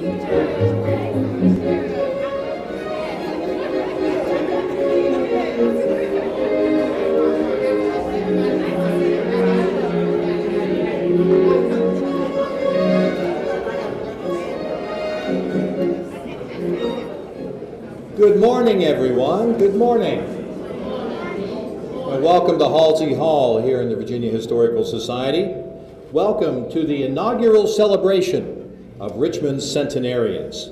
Good morning, everyone. Good morning. And welcome to Halsey Hall here in the Virginia Historical Society. Welcome to the inaugural celebration of Richmond's Centenarians.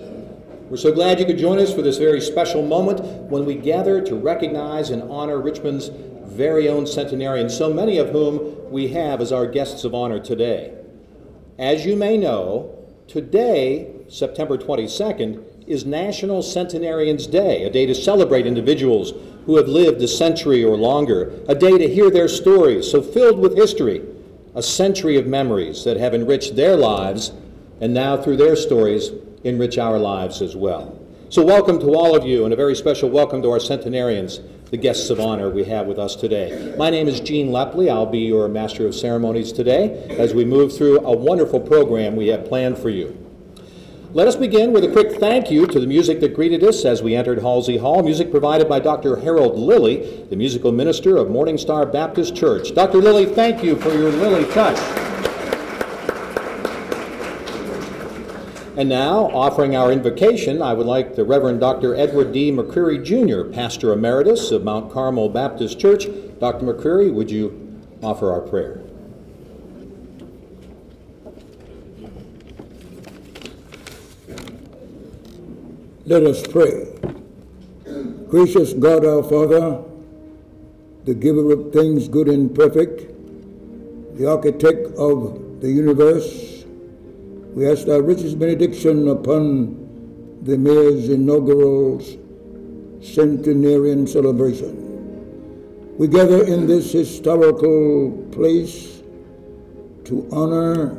We're so glad you could join us for this very special moment when we gather to recognize and honor Richmond's very own centenarians, so many of whom we have as our guests of honor today. As you may know, today, September 22nd, is National Centenarians Day, a day to celebrate individuals who have lived a century or longer, a day to hear their stories so filled with history, a century of memories that have enriched their lives and now through their stories enrich our lives as well. So welcome to all of you, and a very special welcome to our centenarians, the guests of honor we have with us today. My name is Gene Lepley. I'll be your Master of Ceremonies today as we move through a wonderful program we have planned for you. Let us begin with a quick thank you to the music that greeted us as we entered Halsey Hall, music provided by Dr. Harold Lilly, the musical minister of Morning Star Baptist Church. Dr. Lilly, thank you for your Lilly touch. And now, offering our invocation, I would like the Reverend Dr. Edward D. McCreary, Jr., Pastor Emeritus of Mount Carmel Baptist Church. Dr. McCreary, would you offer our prayer? Let us pray. Gracious God our Father, the giver of things good and perfect, the architect of the universe, we ask thy richest benediction upon the mayor's inaugural centenarian celebration. We gather in this historical place to honor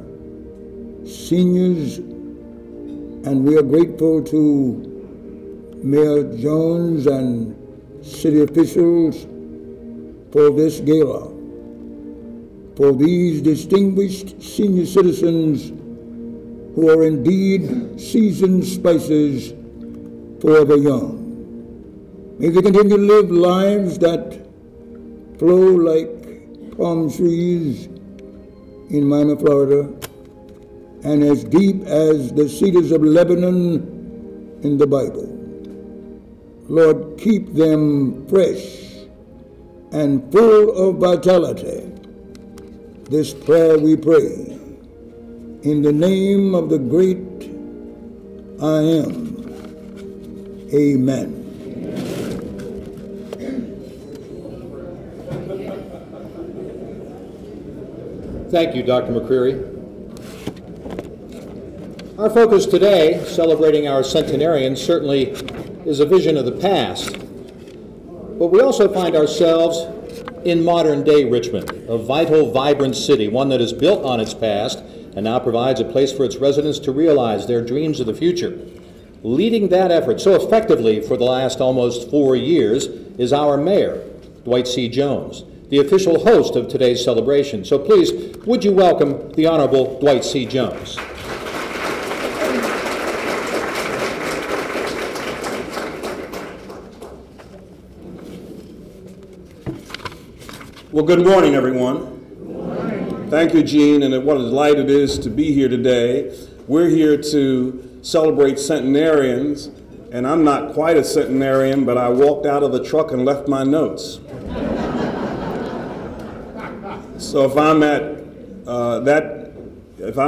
seniors, and we are grateful to Mayor Jones and city officials for this gala, for these distinguished senior citizens who are indeed seasoned spices, forever young. May they continue to live lives that flow like palm trees in Miami, Florida, and as deep as the cedars of Lebanon in the Bible. Lord, keep them fresh and full of vitality. This prayer we pray in the name of the great I Am. Amen. Thank you, Dr. McCreary. Our focus today, celebrating our centenarians, certainly is a vision of the past. But we also find ourselves in modern-day Richmond, a vital, vibrant city, one that is built on its past and now provides a place for its residents to realize their dreams of the future. Leading that effort so effectively for the last almost 4 years is our mayor, Dwight C. Jones, the official host of today's celebration. So please, would you welcome the Honorable Dwight C. Jones. Well, good morning, everyone. Good morning. Thank you, Gene, and what a delight it is to be here today. We're here to celebrate centenarians, and I'm not quite a centenarian, but I walked out of the truck and left my notes. So if I'm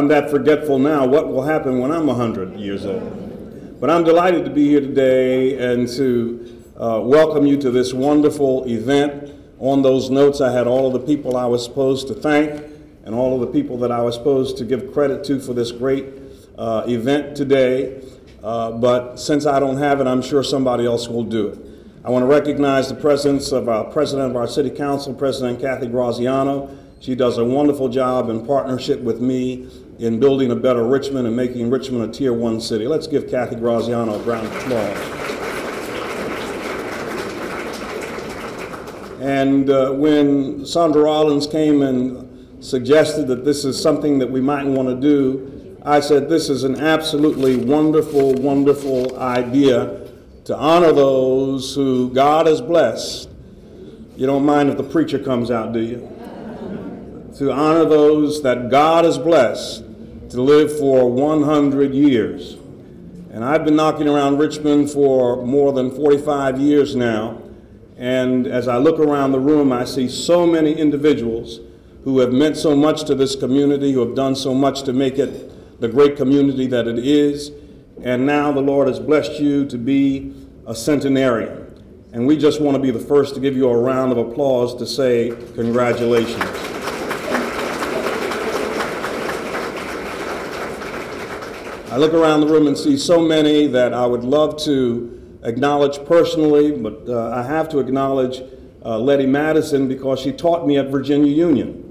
that forgetful now, what will happen when I'm 100 years old? But I'm delighted to be here today and to welcome you to this wonderful event. On those notes, I had all of the people I was supposed to thank and all of the people that I was supposed to give credit to for this great event today. But since I don't have it, I'm sure somebody else will do it. I want to recognize the presence of our President of our City Council, President Kathy Graziano. She does a wonderful job in partnership with me in building a better Richmond and making Richmond a Tier 1 city. Let's give Kathy Graziano a round of applause. And when Sandra Rollins came and suggested that this is something that we might want to do, I said, this is an absolutely wonderful, wonderful idea to honor those who God has blessed. You don't mind if the preacher comes out, do you? To honor those that God has blessed to live for 100 years. And I've been knocking around Richmond for more than 45 years now. And as I look around the room, I see so many individuals who have meant so much to this community, who have done so much to make it the great community that it is. And now the Lord has blessed you to be a centenarian. And we just want to be the first to give you a round of applause to say congratulations. I look around the room and see so many that I would love to acknowledge personally, but I have to acknowledge Letty Madison because she taught me at Virginia Union.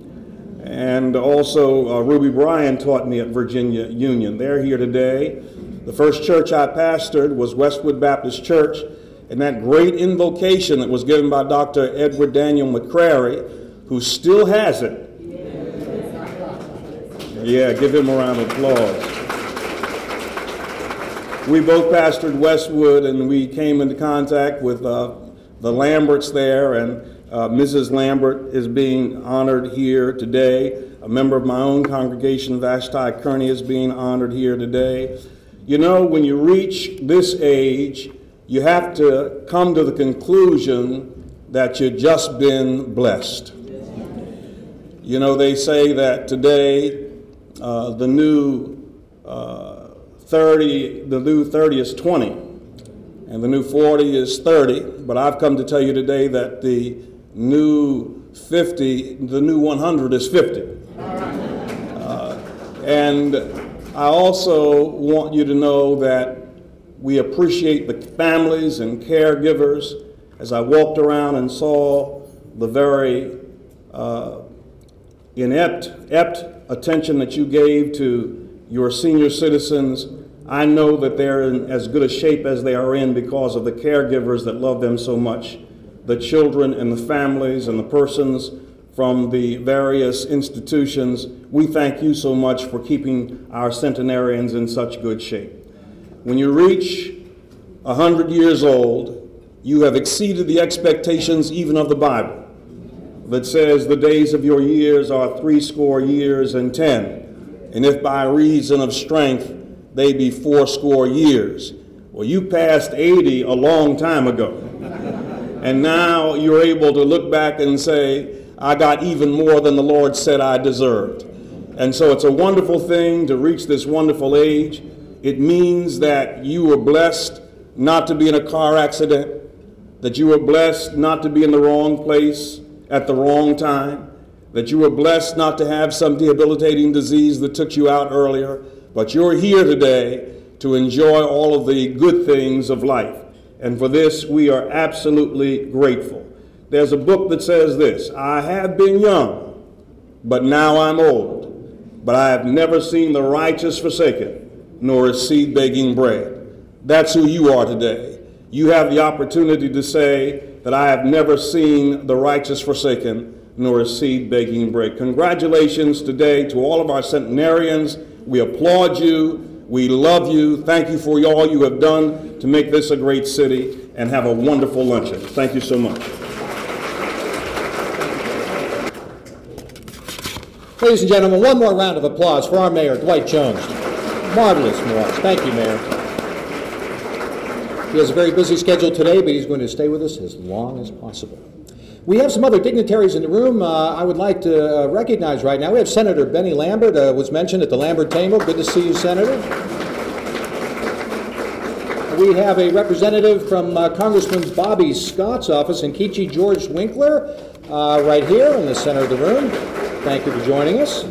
And also Ruby Bryan taught me at Virginia Union. They're here today. The first church I pastored was Westwood Baptist Church, and that great invocation that was given by Dr. Edward Daniel McCrary, who still has it. Yeah, give him a round of applause. We both pastored Westwood, and we came into contact with the Lamberts there, and Mrs. Lambert is being honored here today. A member of my own congregation, Vashti Kearney, is being honored here today. You know, when you reach this age, you have to come to the conclusion that you've just been blessed. You know, they say that today the new 30 is 20, and the new 40 is 30. But I've come to tell you today that the new 100 is 50. And I also want you to know that we appreciate the families and caregivers. As I walked around and saw the very inept attention that you gave to your senior citizens, I know that they're in as good a shape as they are in because of the caregivers that love them so much, the children and the families and the persons from the various institutions. We thank you so much for keeping our centenarians in such good shape. When you reach 100 years old, you have exceeded the expectations even of the Bible that says the days of your years are 80 years and 10, and if by reason of strength they be 80 years. Well, you passed 80 a long time ago, and now you're able to look back and say, I got even more than the Lord said I deserved. And so it's a wonderful thing to reach this wonderful age. It means that you were blessed not to be in a car accident, that you were blessed not to be in the wrong place at the wrong time, that you were blessed not to have some debilitating disease that took you out earlier, but you're here today to enjoy all of the good things of life. And for this, we are absolutely grateful. There's a book that says this: I have been young, but now I'm old, but I have never seen the righteous forsaken, nor his seed begging bread. That's who you are today. You have the opportunity to say that I have never seen the righteous forsaken, nor his seed begging bread. Congratulations today to all of our centenarians. We applaud you. We love you. Thank you for all you have done to make this a great city, and have a wonderful luncheon. Thank you so much. Ladies and gentlemen, one more round of applause for our Mayor, Dwight Jones. Marvelous, Morris. Thank you, Mayor. He has a very busy schedule today, but he's going to stay with us as long as possible. We have some other dignitaries in the room I would like to recognize right now. We have Senator Benny Lambert, was mentioned at the Lambert table. Good to see you, Senator. We have a representative from Congressman Bobby Scott's office in Keachie, George Winkler, right here in the center of the room. Thank you for joining us.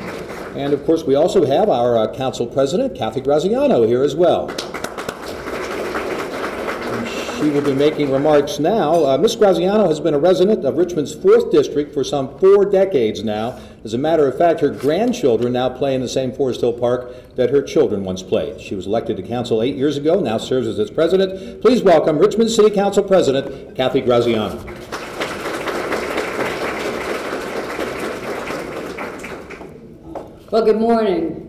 And of course, we also have our Council President, Kathy Graziano, here as well. She will be making remarks now. Ms. Graziano has been a resident of Richmond's 4th District for some 4 decades now. As a matter of fact, her grandchildren now play in the same Forest Hill Park that her children once played. She was elected to council 8 years ago, now serves as its president. Please welcome Richmond City Council President, Kathy Graziano. Well, good morning.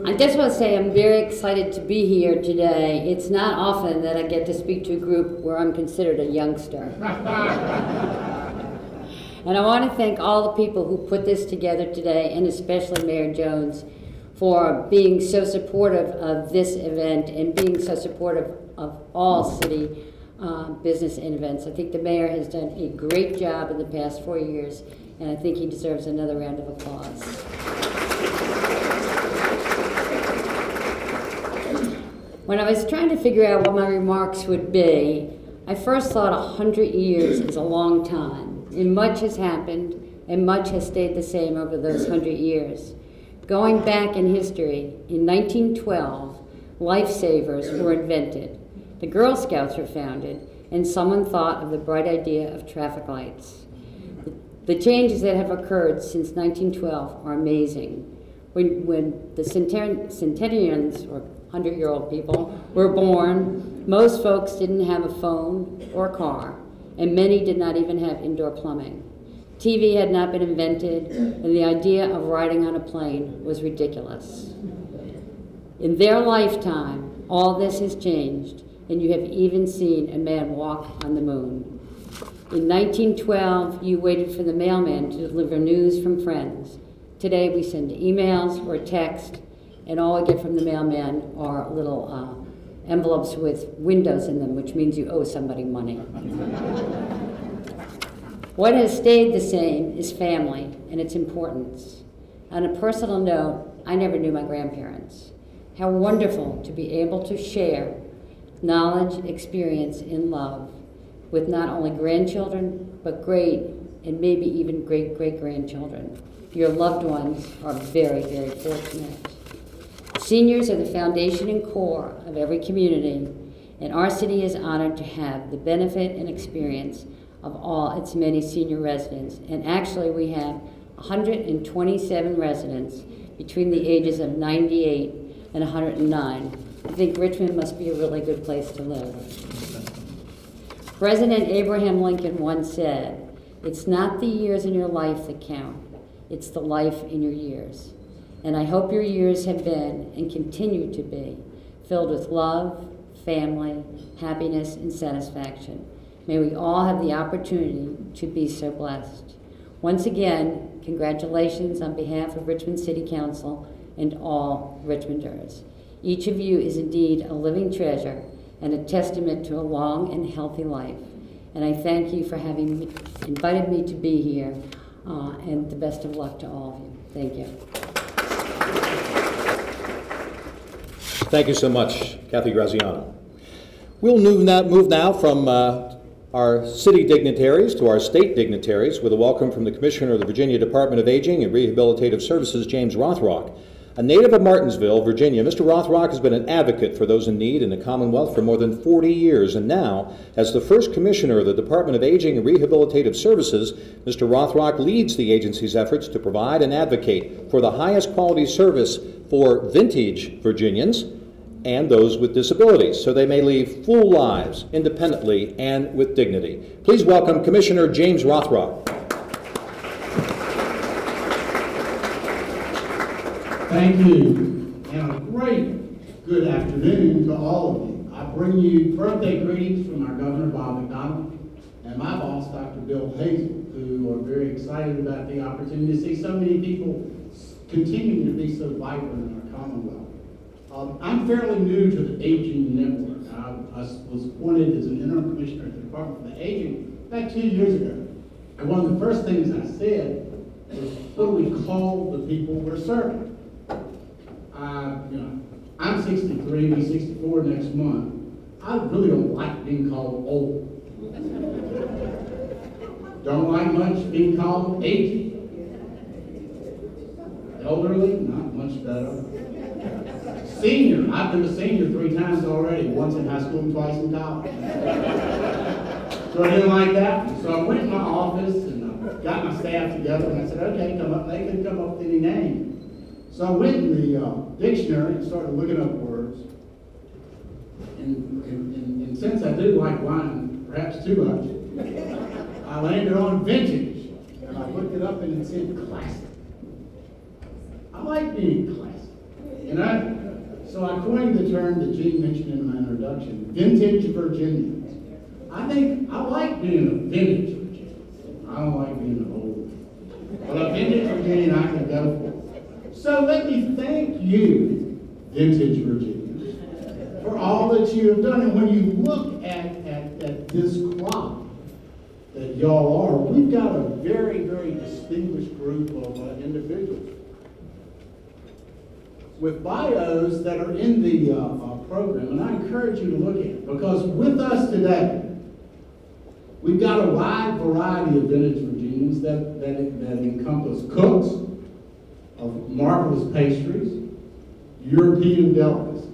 I just want to say I'm very excited to be here today. It's not often that I get to speak to a group where I'm considered a youngster. And I want to thank all the people who put this together today, and especially Mayor Jones, for being so supportive of this event and being so supportive of all city business and events. I think the mayor has done a great job in the past 4 years, and I think he deserves another round of applause. When I was trying to figure out what my remarks would be, I first thought 100 years is a long time, and much has happened, and much has stayed the same over those 100 years. Going back in history, in 1912, lifesavers were invented. The Girl Scouts were founded, and someone thought of the bright idea of traffic lights. The changes that have occurred since 1912 are amazing. When the Centenarians, or 100-year-old people, were born, most folks didn't have a phone or a car, and many did not even have indoor plumbing. TV had not been invented, and the idea of riding on a plane was ridiculous. In their lifetime, all this has changed, and you have even seen a man walk on the moon. In 1912, you waited for the mailman to deliver news from friends. Today, we send emails or text, and all we get from the mailman are little envelopes with windows in them, which means you owe somebody money. What has stayed the same is family and its importance. On a personal note, I never knew my grandparents. How wonderful to be able to share knowledge, experience, and love with not only grandchildren, but great and maybe even great-great-grandchildren. Your loved ones are very, very fortunate. Seniors are the foundation and core of every community, and our city is honored to have the benefit and experience of all its many senior residents. And actually, we have 127 residents between the ages of 98 and 109. I think Richmond must be a really good place to live. President Abraham Lincoln once said, "It's not the years in your life that count, it's the life in your years." And I hope your years have been and continue to be filled with love, family, happiness, and satisfaction. May we all have the opportunity to be so blessed. Once again, congratulations on behalf of Richmond City Council and all Richmonders. Each of you is indeed a living treasure and a testament to a long and healthy life. And I thank you for having invited me to be here, and the best of luck to all of you. Thank you. Thank you so much, Kathy Graziano. We'll move now from our city dignitaries to our state dignitaries with a welcome from the Commissioner of the Virginia Department of Aging and Rehabilitative Services, James Rothrock. A native of Martinsville, Virginia, Mr. Rothrock has been an advocate for those in need in the Commonwealth for more than 40 years, and now, as the first Commissioner of the Department of Aging and Rehabilitative Services, Mr. Rothrock leads the agency's efforts to provide and advocate for the highest quality service for vintage Virginians and those with disabilities, so they may lead full lives independently and with dignity. Please welcome Commissioner James Rothrock. Thank you, and a great good afternoon to all of you. I bring you birthday greetings from our Governor, Bob McDonnell, and my boss, Dr. Bill Hazel, who are very excited about the opportunity to see so many people continuing to be so vibrant in our Commonwealth. I'm fairly new to the Aging Network. I was appointed as an interim commissioner at the Department for the Aging about 2 years ago. And one of the first things I said was, what do we call the people we're serving? I'm 63, I'll be 64 next month. I really don't like being called old. Don't like much being called aging. Elderly, not much better. Senior, I've been a senior 3 times already, once in high school and twice in college. So I didn't like that. So I went in my office and got my staff together and I said, okay, come up. They couldn't come up with any name. So I went in the dictionary and started looking up words. And since I do like wine, perhaps too much, I landed on vintage. And I looked it up and it said classic. I like being classic. So I coined the term that Gene mentioned in my introduction, vintage Virginians. I like being a vintage Virginian. I don't like being an old. But a vintage Virginian I can go for. So let me thank you, vintage Virginians, for all that you have done. And when you look at this crop that y'all are, we've got a very, very distinguished group of individuals with bios that are in the program, and I encourage you to look at it, because with us today, we've got a wide variety of vintage Virginians that encompass cooks of marvelous pastries, European delicacies.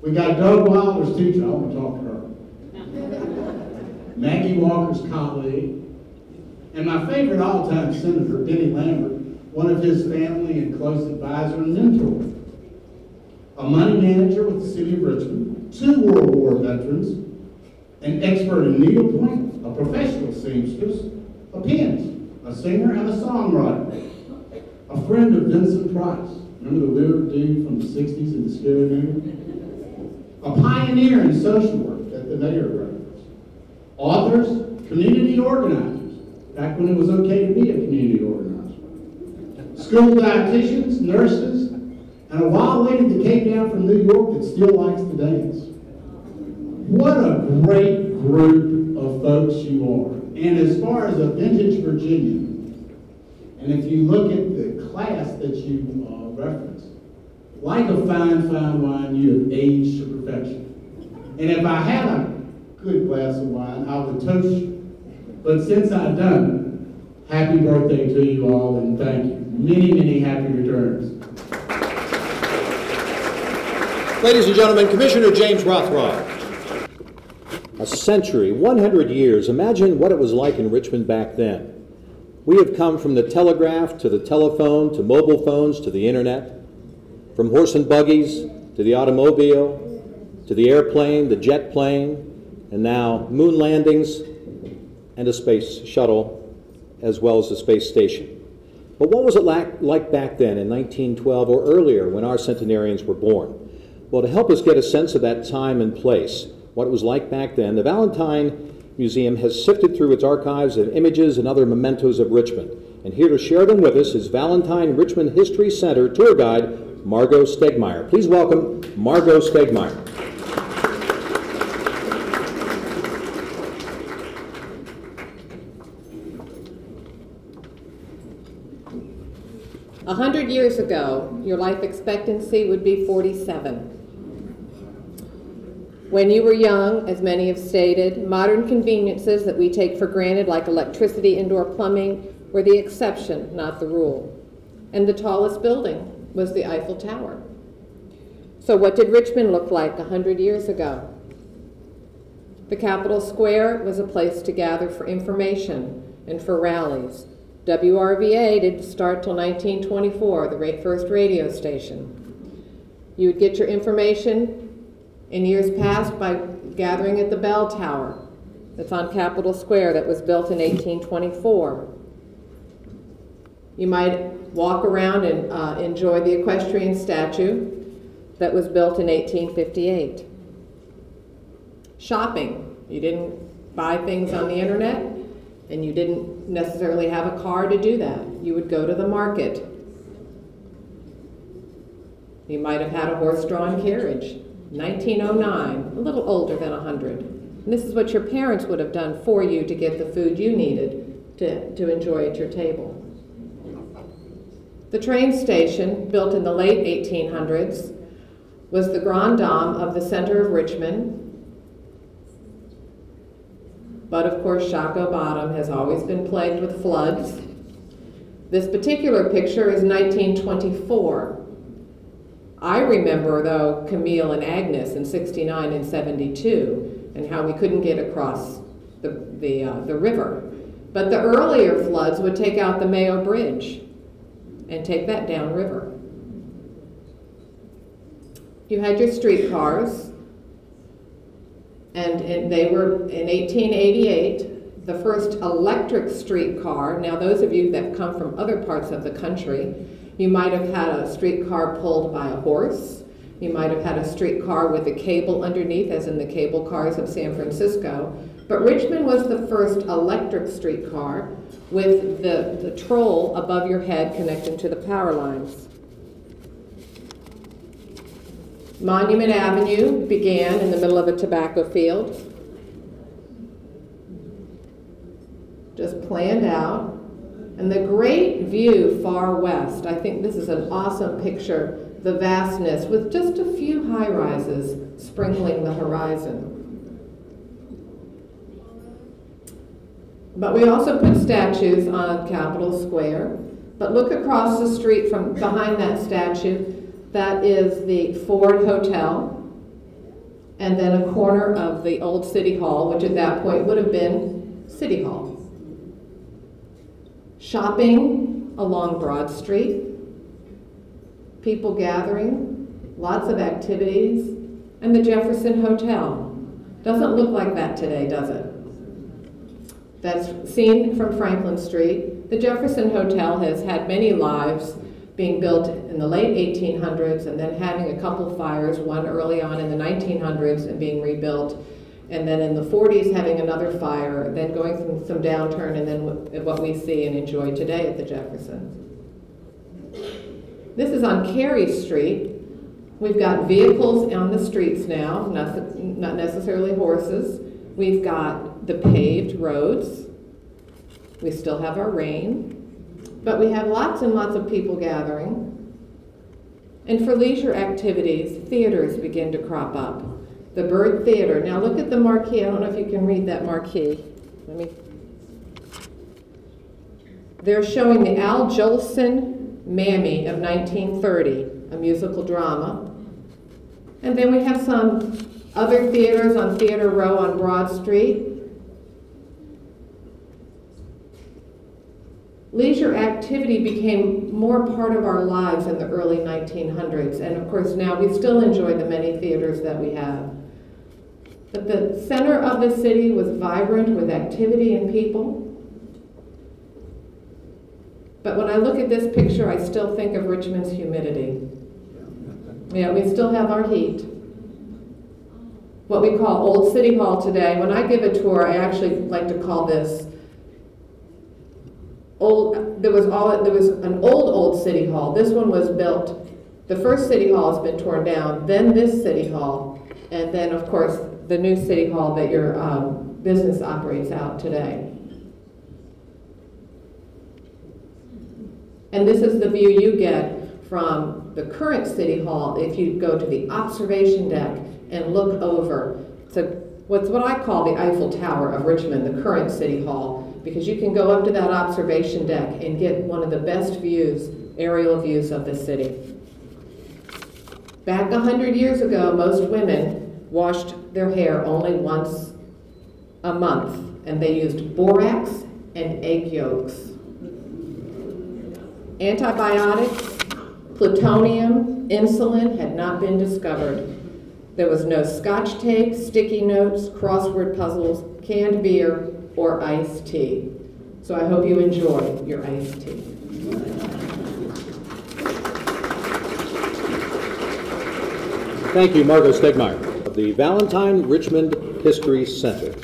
We got Doug Wilder's teacher, I want to talk to her, Maggie Walker's colleague, and my favorite all-time senator, Benny Lambert, one of his family and close advisor and mentor, a money manager with the city of Richmond, 2 World War veterans, an expert in needlepoint, a professional seamstress, a pianist, a singer, and a songwriter, a friend of Vincent Price. Remember the weird dude from the 60s in the Scary Movie? A pioneer in social work at the Mayor Records. Authors, community organizers, back when it was okay to be a community organizer. School dietitians, nurses, and a wild lady that came down from New York that still likes to dance. What a great group of folks you are. And as far as a vintage Virginian, and if you look at the class that you referenced, like a fine, fine wine, you have aged to perfection. And if I had a good glass of wine, I would toast you. But since I don't, happy birthday to you all, and thank you. Many, many happy returns. Ladies and gentlemen, Commissioner James Rothrock. A century, 100 years, imagine what it was like in Richmond back then. We have come from the telegraph to the telephone to mobile phones to the internet, from horse and buggies to the automobile to the airplane, the jet plane, and now moon landings and a space shuttle, as well as the space station. But what was it like back then in 1912 or earlier when our centenarians were born? Well, to help us get a sense of that time and place, what it was like back then, the Valentine Museum has sifted through its archives of images and other mementos of Richmond. And here to share them with us is Valentine Richmond History Center tour guide, Margot Stegmeyer. Please welcome Margot Stegmeyer. 100 years ago, your life expectancy would be 47. When you were young, as many have stated, modern conveniences that we take for granted, like electricity, indoor plumbing, were the exception, not the rule. And the tallest building was the Eiffel Tower. So what did Richmond look like 100 years ago? The Capitol Square was a place to gather for information and for rallies. WRVA didn't start till 1924, the first radio station. You would get your information in years past by gathering at the bell tower that's on Capitol Square that was built in 1824. You might walk around and enjoy the equestrian statue that was built in 1858. Shopping. You didn't buy things on the internet, and you didn't necessarily have a car to do that. You would go to the market. You might have had a horse-drawn carriage. 1909, a little older than 100. And this is what your parents would have done for you to get the food you needed to enjoy at your table. The train station, built in the late 1800s, was the Grand Dame of the center of Richmond. But of course, Shockoe Bottom has always been plagued with floods. This particular picture is 1924. I remember, though, Camille and Agnes in 69 and 72, and how we couldn't get across the river. But the earlier floods would take out the Mayo Bridge and take that downriver. You had your streetcars, and they were, in 1888, the first electric streetcar. Now, those of you that come from other parts of the country, You might have had a streetcar pulled by a horse. You might have had a streetcar with a cable underneath, as in the cable cars of San Francisco. But Richmond was the first electric streetcar with the troll above your head connecting to the power lines. Monument Avenue began in the middle of a tobacco field, just planned out. And the great view far west, I think this is an awesome picture, the vastness with just a few high-rises sprinkling the horizon. But we also put statues on Capitol Square. But look across the street from behind that statue. That is the Ford Hotel, and then a corner of the old City Hall, which at that point would have been City Hall. Shopping along Broad Street, people gathering, lots of activities, and the Jefferson Hotel. Doesn't look like that today, does it? That's seen from Franklin Street. The Jefferson Hotel has had many lives, being built in the late 1800s and then having a couple fires, one early on in the 1900s and being rebuilt, and then in the 40s having another fire, then going through some downturn, and then what we see and enjoy today at the Jefferson. This is on Cary Street. We've got vehicles on the streets now, not necessarily horses. We've got the paved roads. We still have our rain. But we have lots and lots of people gathering. And for leisure activities, theaters begin to crop up. The Bird Theater. Now look at the marquee. I don't know if you can read that marquee. They're showing the Al Jolson Mammy of 1930, a musical drama. And then we have some other theaters on Theater Row on Broad Street. Leisure activity became more part of our lives in the early 1900s, and of course now we still enjoy the many theaters that we have. But the center of the city was vibrant with activity and people. But when I look at this picture, I still think of Richmond's humidity. Yeah, we still have our heat. What we call Old City Hall today, when I give a tour, I actually like to call this there was an old City Hall. This one was built, the first City Hall has been torn down, then this City Hall, and then of course the new City Hall that your business operates out today. And this is the view you get from the current City Hall if you go to the observation deck and look over. So what's what I call the Eiffel Tower of Richmond, the current City Hall, because you can go up to that observation deck and get one of the best views, aerial views of the city. Back 100 years ago, most women washed their hair only once a month, and they used borax and egg yolks. Antibiotics, plutonium, insulin had not been discovered. There was no Scotch tape, sticky notes, crossword puzzles, canned beer, or iced tea. So I hope you enjoy your iced tea. Thank you, Margot Stegmeyer of the Valentine Richmond History Center.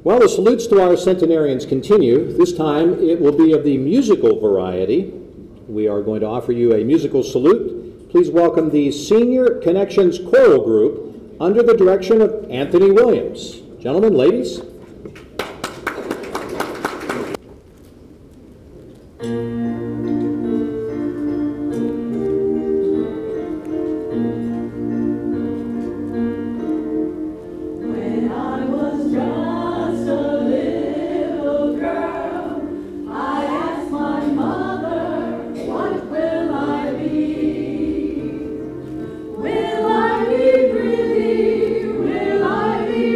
Well, the salutes to our centenarians continue. This time it will be of the musical variety. We are going to offer you a musical salute. Please welcome the Senior Connections Choral Group under the direction of Anthony Williams. Gentlemen, ladies. Will I be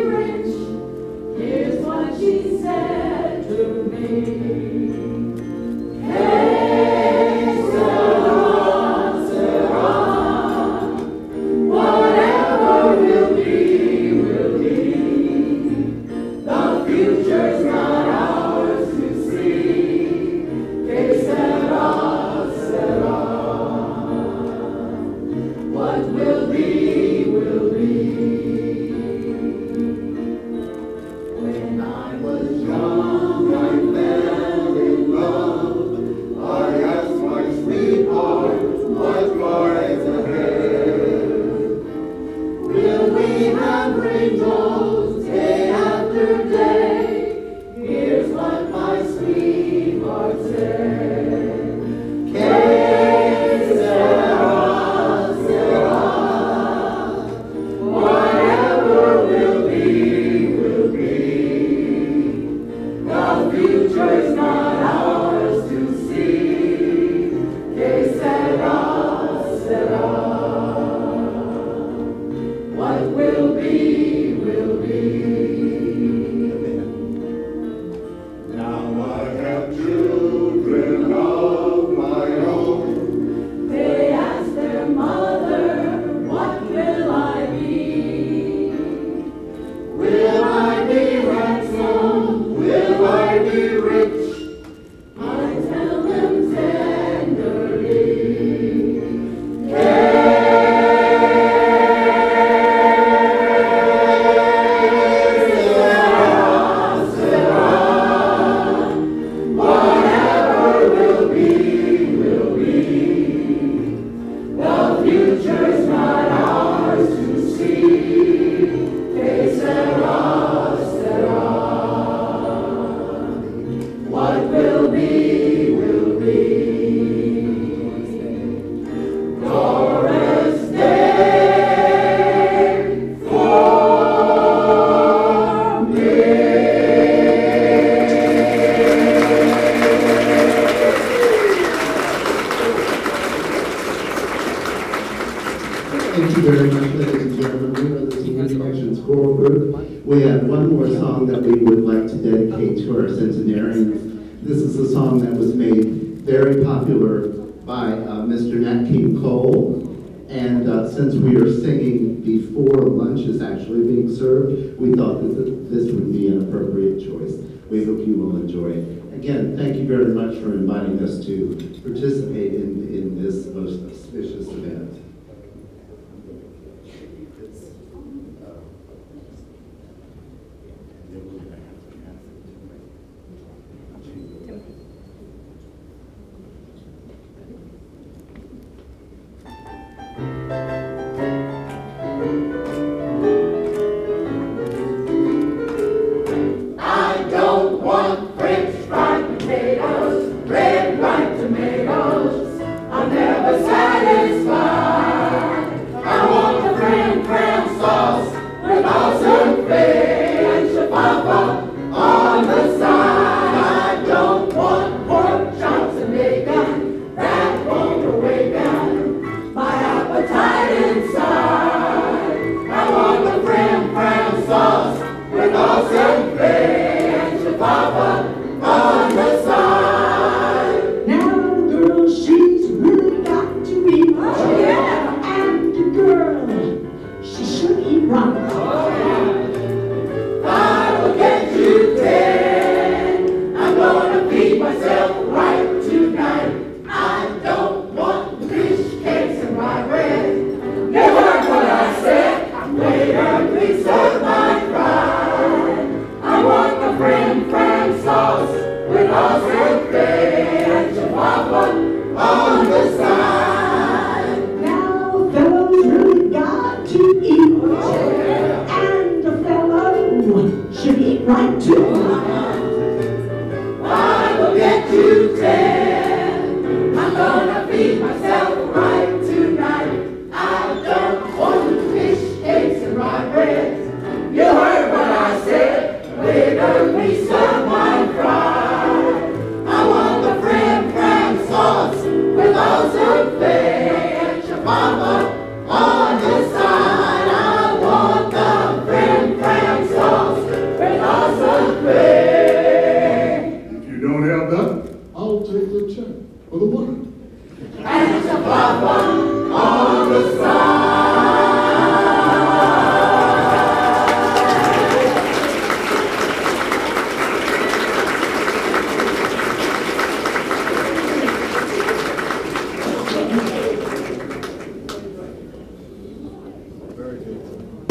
Thank you very much, ladies and gentlemen. We are the Senior Connections Choral Group. We have one more song that we would like to dedicate to our centenarians. This is a song that was made very popular by Mr. Nat King Cole. And since we are singing before lunch is actually being served, we thought that this would be an appropriate choice. We hope you will enjoy it. Again, thank you very much for inviting us to participate in this most auspicious event.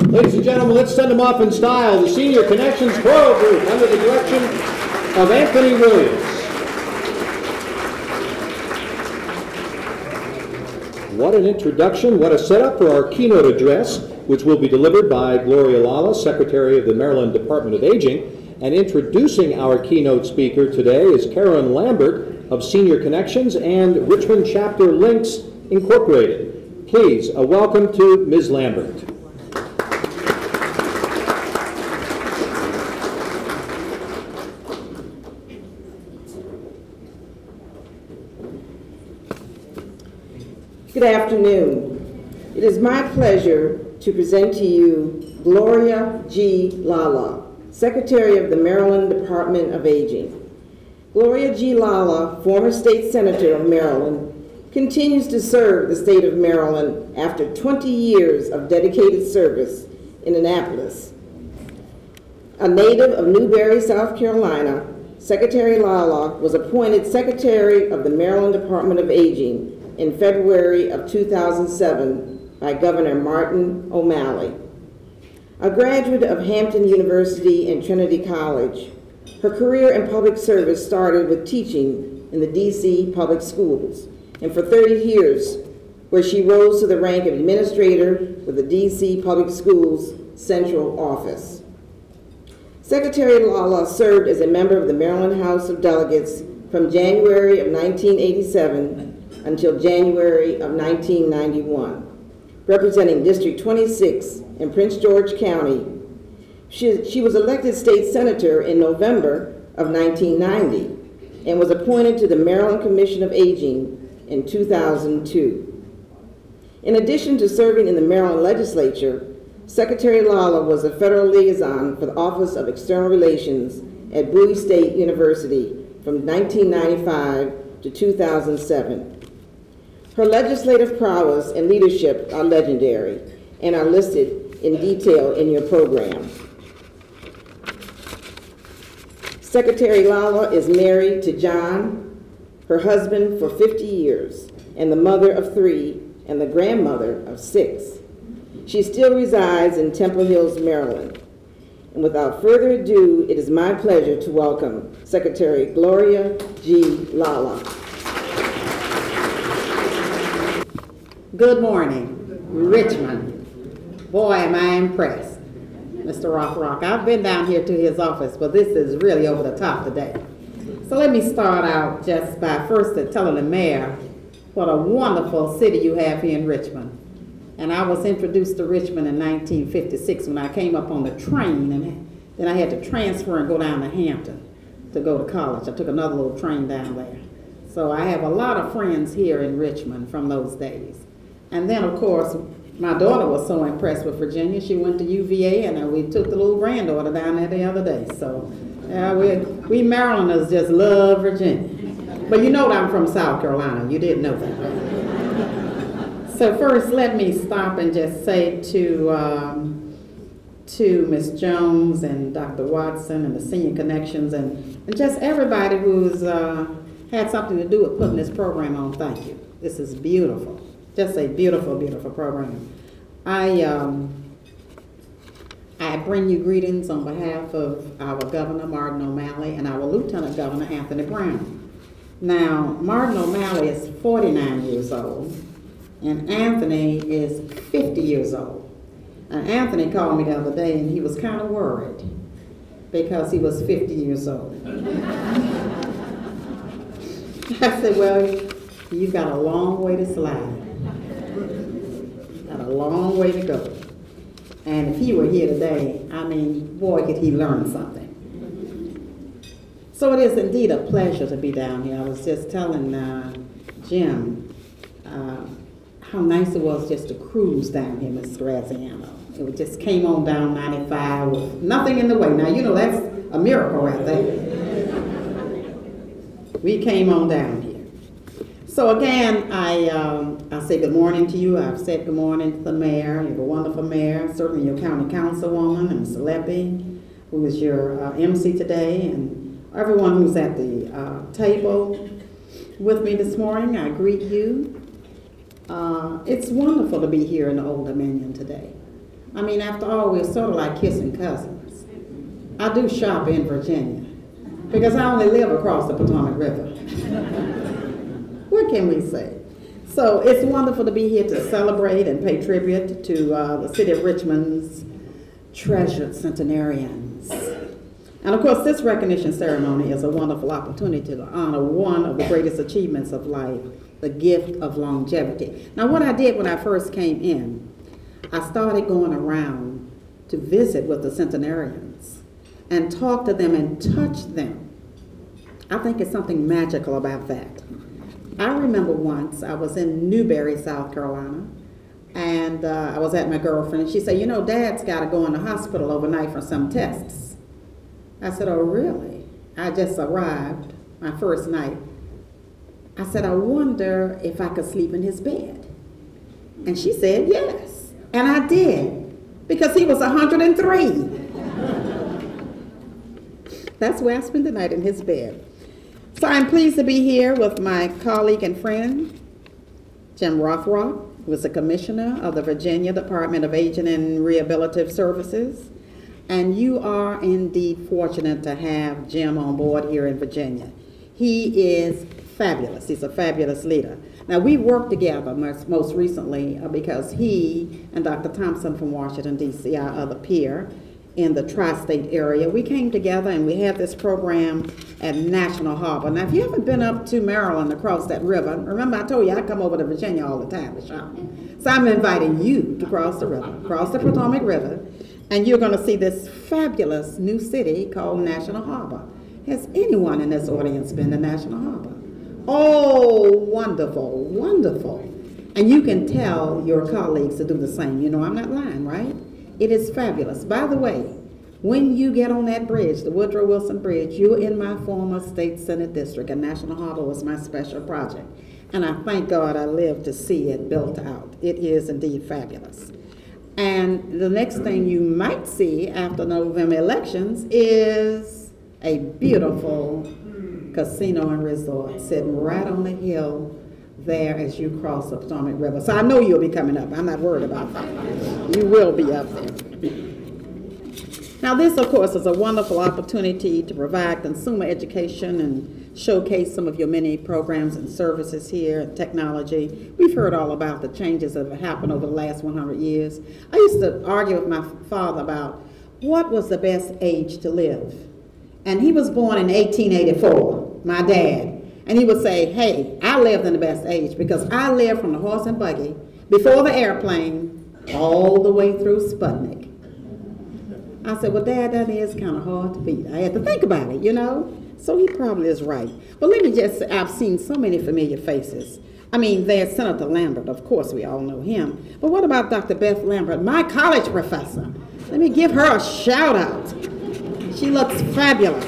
Ladies and gentlemen, let's send them off in style. The Senior Connections Choral Group under the direction of Anthony Williams. What an introduction, what a setup for our keynote address, which will be delivered by Gloria Lala, Secretary of the Maryland Department of Aging. And introducing our keynote speaker today is Karen Lambert of Senior Connections and Richmond Chapter Links Incorporated. Please, a welcome to Ms. Lambert. Good afternoon. It is my pleasure to present to you Gloria G. Lala, Secretary of the Maryland Department of Aging. Gloria G. Lala, former state senator of Maryland, continues to serve the state of Maryland after 20 years of dedicated service in Annapolis. A native of Newberry, South Carolina, Secretary Lala was appointed Secretary of the Maryland Department of Aging in February of 2007 by Governor Martin O'Malley. A graduate of Hampton University and Trinity College, her career in public service started with teaching in the D.C. public schools, and for 30 years, where she rose to the rank of administrator with the D.C. Public Schools Central Office. Secretary Lala served as a member of the Maryland House of Delegates from January of 1987 until January of 1991, representing District 26 in Prince George County. She was elected state senator in November of 1990 and was appointed to the Maryland Commission of Aging in 2002. In addition to serving in the Maryland legislature, Secretary Lala was a federal liaison for the Office of External Relations at Bowie State University from 1995 to 2007. Her legislative prowess and leadership are legendary and are listed in detail in your program. Secretary Lala is married to John, her husband for 50 years, and the mother of 3 and the grandmother of 6. She still resides in Temple Hills, Maryland. And without further ado, it is my pleasure to welcome Secretary Gloria G. Lala. Good morning, Richmond. Boy, am I impressed, Mr. Rothrock. I've been down here to his office, but this is really over the top today. So let me start out just by first telling the mayor what a wonderful city you have here in Richmond. And I was introduced to Richmond in 1956 when I came up on the train, and then I had to transfer and go down to Hampton to go to college. I took another little train down there. So I have a lot of friends here in Richmond from those days. And then, of course, my daughter was so impressed with Virginia. She went to UVA, and we took the little granddaughter down there the other day. So we Marylanders just love Virginia. But you know that I'm from South Carolina. You didn't know that. So first, let me stop and just say to Ms. Jones and Dr. Watson and the Senior Connections and just everybody who's had something to do with putting this program on, thank you. This is beautiful. Just a beautiful, beautiful program. I bring you greetings on behalf of our Governor, Martin O'Malley, and our Lieutenant Governor, Anthony Brown. Now, Martin O'Malley is 49 years old, and Anthony is 50 years old. And Anthony called me the other day, and he was kind of worried because he was 50 years old. I said, well, you've got a long way to slide. Got a long way to go. And if he were here today, I mean, boy, could he learn something. So it is indeed a pleasure to be down here. I was just telling Jim how nice it was just to cruise down here, Miss Graziano. It just came on down 95 with nothing in the way. Now, you know, that's a miracle right there. We came on down here. So again, I say good morning to you. I've said good morning to the mayor. You have a wonderful mayor, certainly your county councilwoman, and Ms. Leppi, who is your MC today, and everyone who's at the table with me this morning. I greet you. It's wonderful to be here in the Old Dominion today. I mean, after all, we're sort of like kissing cousins. I do shop in Virginia because I only live across the Potomac River. What can we say? So it's wonderful to be here to celebrate and pay tribute to the city of Richmond's treasured centenarians. And of course, this recognition ceremony is a wonderful opportunity to honor one of the greatest achievements of life, the gift of longevity. Now, what I did when I first came in, I started going around to visit with the centenarians and talk to them and touch them. I think it's something magical about that. I remember once I was in Newberry, South Carolina, and I was at my girlfriend, and she said, you know, Dad's got to go in the hospital overnight for some tests. I said, oh, really? I just arrived my first night. I said, I wonder if I could sleep in his bed. And she said, yes. And I did, because he was 103. That's where I spent the night, in his bed. So I'm pleased to be here with my colleague and friend, Jim Rothrock, who is the Commissioner of the Virginia Department of Aging and Rehabilitative Services. And you are indeed fortunate to have Jim on board here in Virginia. He is fabulous. He's a fabulous leader. Now, we worked together most recently because he and Dr. Thompson from Washington, D.C., our other peer in the tri-state area, we came together and we had this program at National Harbor. Now, if you haven't been up to Maryland across that river, remember I told you I come over to Virginia all the time to shop. So I'm inviting you to cross the river, cross the Potomac River, and you're going to see this fabulous new city called National Harbor. Has anyone in this audience been to National Harbor? Oh, wonderful, wonderful. And you can tell your colleagues to do the same. You know, I'm not lying, right? It is fabulous. By the way, when you get on that bridge, the Woodrow Wilson Bridge, you're in my former state senate district, and National Harbor was my special project. And I thank God I lived to see it built out. It is indeed fabulous. And the next thing you might see after November elections is a beautiful casino and resort sitting right on the hill there as you cross the Potomac River. So I know you'll be coming up. I'm not worried about that. You will be up there. Now this, of course, is a wonderful opportunity to provide consumer education and showcase some of your many programs and services here and technology. We've heard all about the changes that have happened over the last 100 years. I used to argue with my father about what was the best age to live. And he was born in 1884, my dad. And he would say, hey, I lived in the best age because I lived from the horse and buggy before the airplane all the way through Sputnik. I said, well, Dad, that is kind of hard to beat. I had to think about it, you know? So he probably is right. But let me just say, I've seen so many familiar faces. I mean, there's Senator Lambert. Of course, we all know him. But what about Dr. Beth Lambert, my college professor? Let me give her a shout out. She looks fabulous.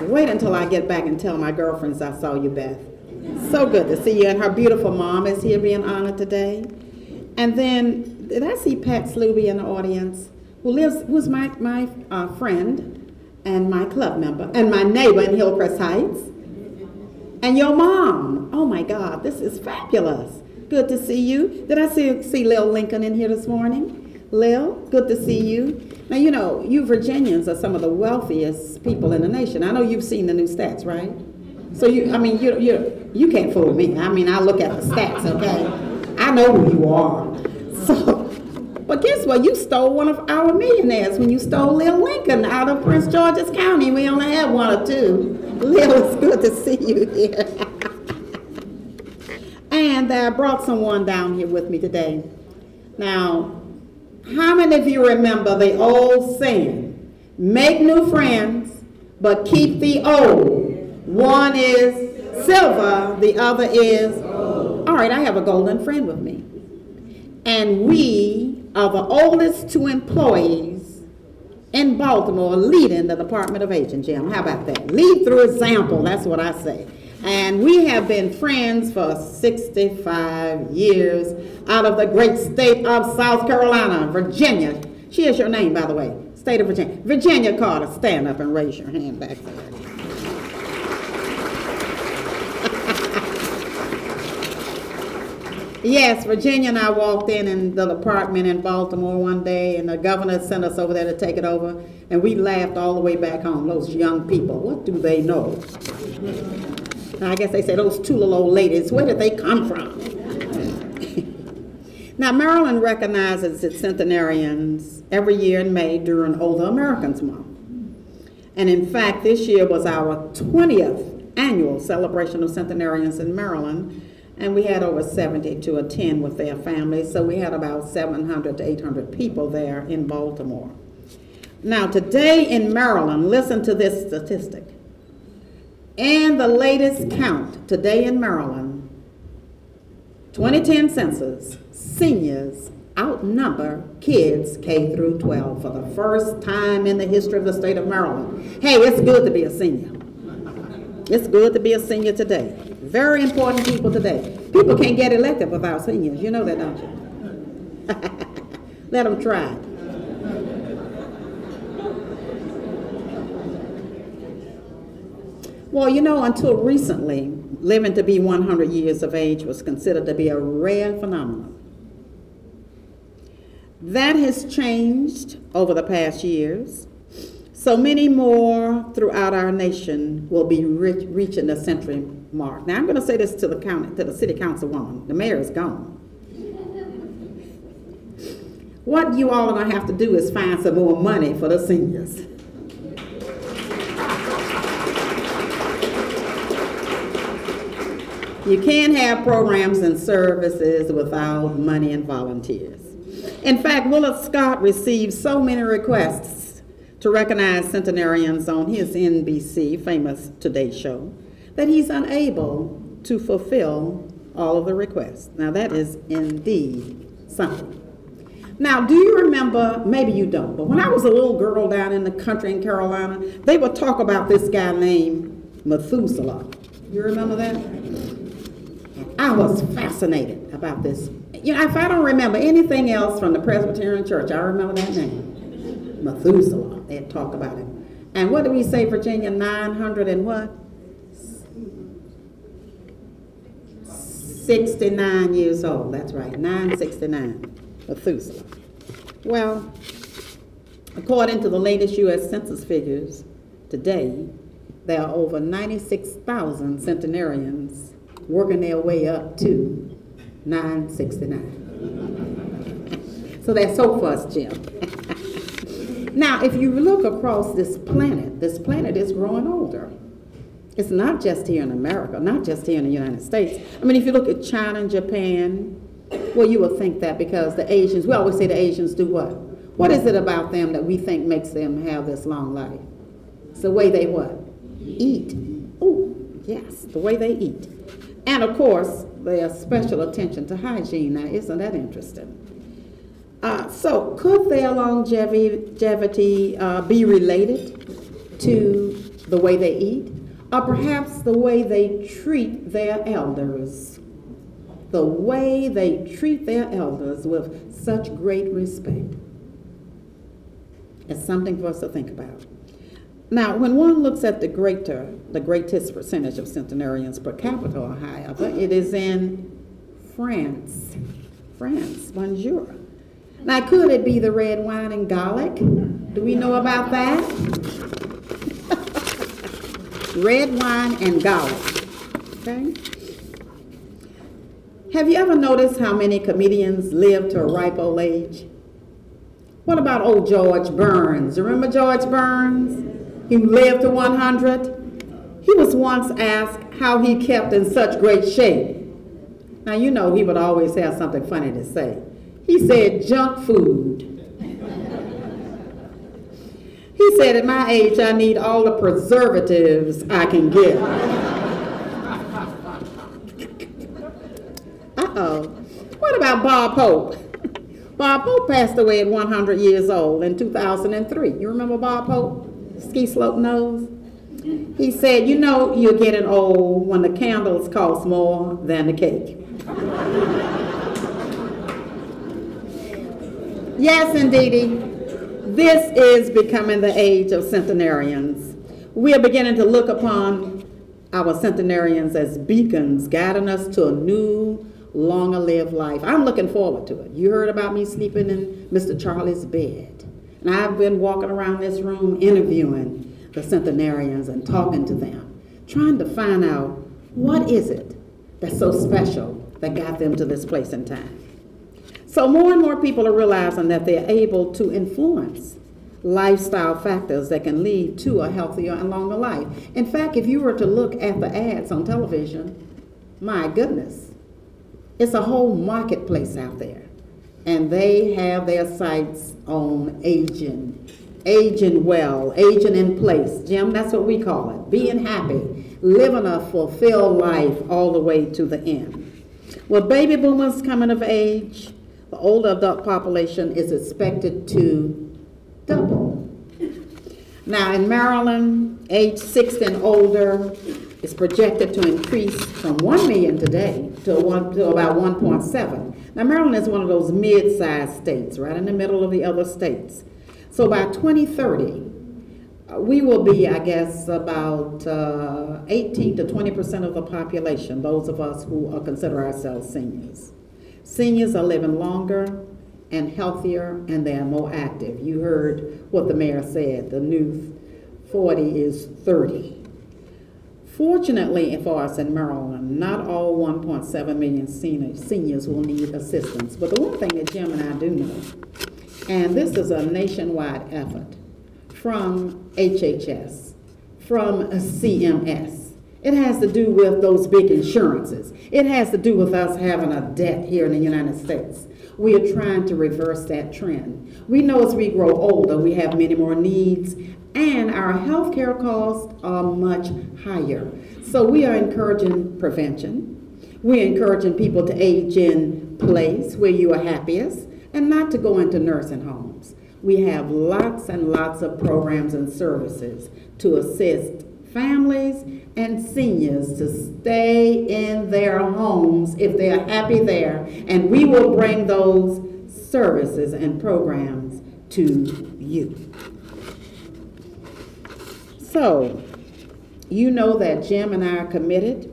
Wait until I get back and tell my girlfriends I saw you, Beth. So good to see you. And her beautiful mom is here being honored today. And then, did I see Pat Sluby in the audience, who's my friend and my club member and my neighbor in Hillcrest Heights? And your mom. Oh my God, this is fabulous. Good to see you. Did I see Lil Lincoln in here this morning? Lil, good to see you. Now, you know, you Virginians are some of the wealthiest people in the nation. I know you've seen the new stats, right? So you can't fool me. I mean, I look at the stats, okay? I know who you are. So, but guess what? You stole one of our millionaires when you stole Lil Lincoln out of Prince George's County. We only have one or two. Lil, it's good to see you here. And I brought someone down here with me today. Now, how many of you remember the old saying, make new friends, but keep the old? One is silver, the other is gold. All right, I have a golden friend with me. And we are the oldest two employees in Baltimore leading the Department of Aging, Jim. How about that? Lead through example, that's what I say. And we have been friends for 65 years out of the great state of South Carolina, Virginia. She is your name, by the way, state of Virginia. Virginia Carter, stand up and raise your hand back there. Yes, Virginia and I walked in the department in Baltimore one day, and the governor sent us over there to take it over, and we laughed all the way back home. Those young people, what do they know? I guess they say, those two little old ladies, where did they come from? Now, Maryland recognizes its centenarians every year in May during Older Americans Month. And in fact, this year was our 20th annual celebration of centenarians in Maryland, and we had over 70 to attend with their families, so we had about 700 to 800 people there in Baltimore. Now, today in Maryland, listen to this statistic. In the latest count today in Maryland, 2010 census, seniors outnumber kids K through 12 for the first time in the history of the state of Maryland. Hey, it's good to be a senior. It's good to be a senior today. Very important people today. People can't get elected without seniors. You know that, don't you? Let them try. Well, you know, until recently, living to be 100 years of age was considered to be a rare phenomenon. That has changed over the past years. So many more throughout our nation will be reaching the century mark. Now, I'm going to say this to the city councilwoman. The mayor is gone. What you all are going to have to do is find some more money for the seniors. You can't have programs and services without money and volunteers. In fact, Willard Scott received so many requests to recognize centenarians on his NBC famous Today show that he's unable to fulfill all of the requests. Now that is indeed something. Now, do you remember, maybe you don't, but when I was a little girl down in the country in Carolina, they would talk about this guy named Methuselah. You remember that? I was fascinated about this. You know, if I don't remember anything else from the Presbyterian Church, I remember that name, Methuselah. They'd talk about him. And what do we say, Virginia? 900 and what? 69 years old. That's right, 969. Methuselah. Well, according to the latest U.S. Census figures, today there are over 96,000 centenarians working their way up to 969. So that's hope for us, Jim. Now, if you look across this planet is growing older. It's not just here in America, not just here in the United States. I mean, if you look at China and Japan, well, you would think that because the Asians, we always say the Asians do what? What is it about them that we think makes them have this long life? It's the way they what? Eat. Oh, yes, the way they eat. And of course, their special attention to hygiene. Now, isn't that interesting? So could their longevity be related to the way they eat? Or perhaps the way they treat their elders? The way they treat their elders with such great respect. It's something for us to think about. Now, when one looks at the greatest percentage of centenarians per capita, however, it is in France. France, bonjour. Now, could it be the red wine and garlic? Do we know about that? Red wine and garlic. Okay? Have you ever noticed how many comedians live to a ripe old age? What about old George Burns? Remember George Burns? He lived to 100. He was once asked how he kept in such great shape. Now, you know he would always have something funny to say. He said, junk food. He said, at my age, I need all the preservatives I can get. Uh-oh. What about Bob Hope? Bob Hope passed away at 100 years old in 2003. You remember Bob Hope? Ski slope nose? He said, you know, you're getting old when the candles cost more than the cake. Yes, indeedy. This is becoming the age of centenarians. We are beginning to look upon our centenarians as beacons, guiding us to a new, longer-lived life. I'm looking forward to it. You heard about me sleeping in Mr. Charlie's bed. And I've been walking around this room interviewing the centenarians and talking to them, trying to find out what is it that's so special that got them to this place in time. So more and more people are realizing that they're able to influence lifestyle factors that can lead to a healthier and longer life. In fact, if you were to look at the ads on television, my goodness, it's a whole marketplace out there. And they have their sights on aging well, aging in place. Jim, that's what we call it, being happy, living a fulfilled life all the way to the end. Well, baby boomers coming of age, the older adult population is expected to double. Now in Maryland, age 60 and older is projected to increase from 1 million today to about 1.7. Now Maryland is one of those mid-sized states, right in the middle of the other states. So by 2030, we will be, I guess, about 18 to 20% of the population, those of us who consider ourselves seniors. Seniors are living longer and healthier, and they are more active. You heard what the mayor said, the new 40 is 30. Fortunately for us in Maryland, not all 1.7 million seniors will need assistance. But the one thing that Jim and I do know, and this is a nationwide effort from HHS, from CMS. It has to do with those big insurances. It has to do with us having a debt here in the United States. We are trying to reverse that trend. We know as we grow older, we have many more needs, and our health care costs are much higher. So we are encouraging prevention. We're encouraging people to age in place where you are happiest and not to go into nursing homes. We have lots and lots of programs and services to assist families and seniors to stay in their homes if they are happy there. And we will bring those services and programs to you. So, you know that Jim and I are committed.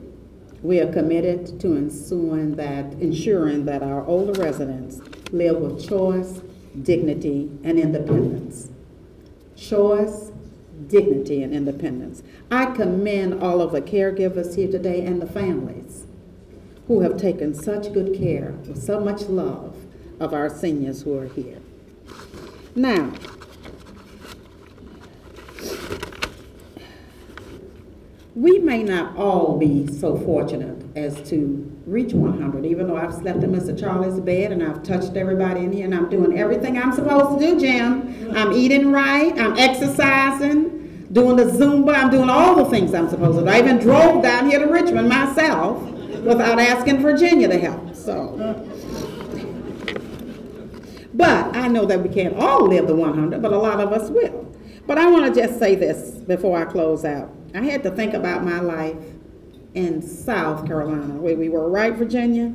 We are committed to ensuring that our older residents live with choice, dignity, and independence. Choice, dignity, and independence. I commend all of the caregivers here today and the families who have taken such good care with so much love of our seniors who are here. Now, we may not all be so fortunate as to reach 100, even though I've slept in Mr. Charlie's bed and I've touched everybody in here and I'm doing everything I'm supposed to do, Jim. I'm eating right, I'm exercising, doing the Zumba, I'm doing all the things I'm supposed to do. I even drove down here to Richmond myself without asking Virginia to help, so. But I know that we can't all live the 100, but a lot of us will. But I want to just say this before I close out. I had to think about my life in South Carolina, where we were, right, Virginia?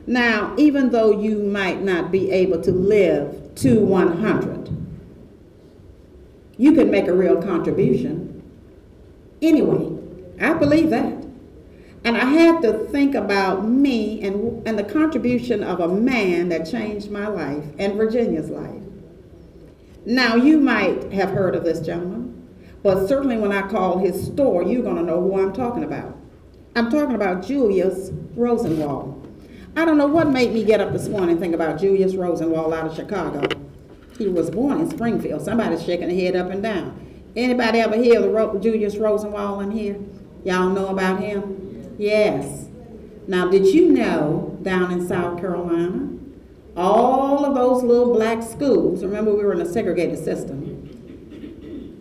Now, even though you might not be able to live to 100, you can make a real contribution. Anyway, I believe that. And I had to think about me and the contribution of a man that changed my life and Virginia's life. Now, you might have heard of this gentleman. But certainly when I call his store, you're going to know who I'm talking about. I'm talking about Julius Rosenwald. I don't know what made me get up this morning and think about Julius Rosenwald out of Chicago. He was born in Springfield. Somebody's shaking their head up and down. Anybody ever hear of Julius Rosenwald in here? Y'all know about him? Yes. Now, did you know down in South Carolina, all of those little black schools, remember we were in a segregated system,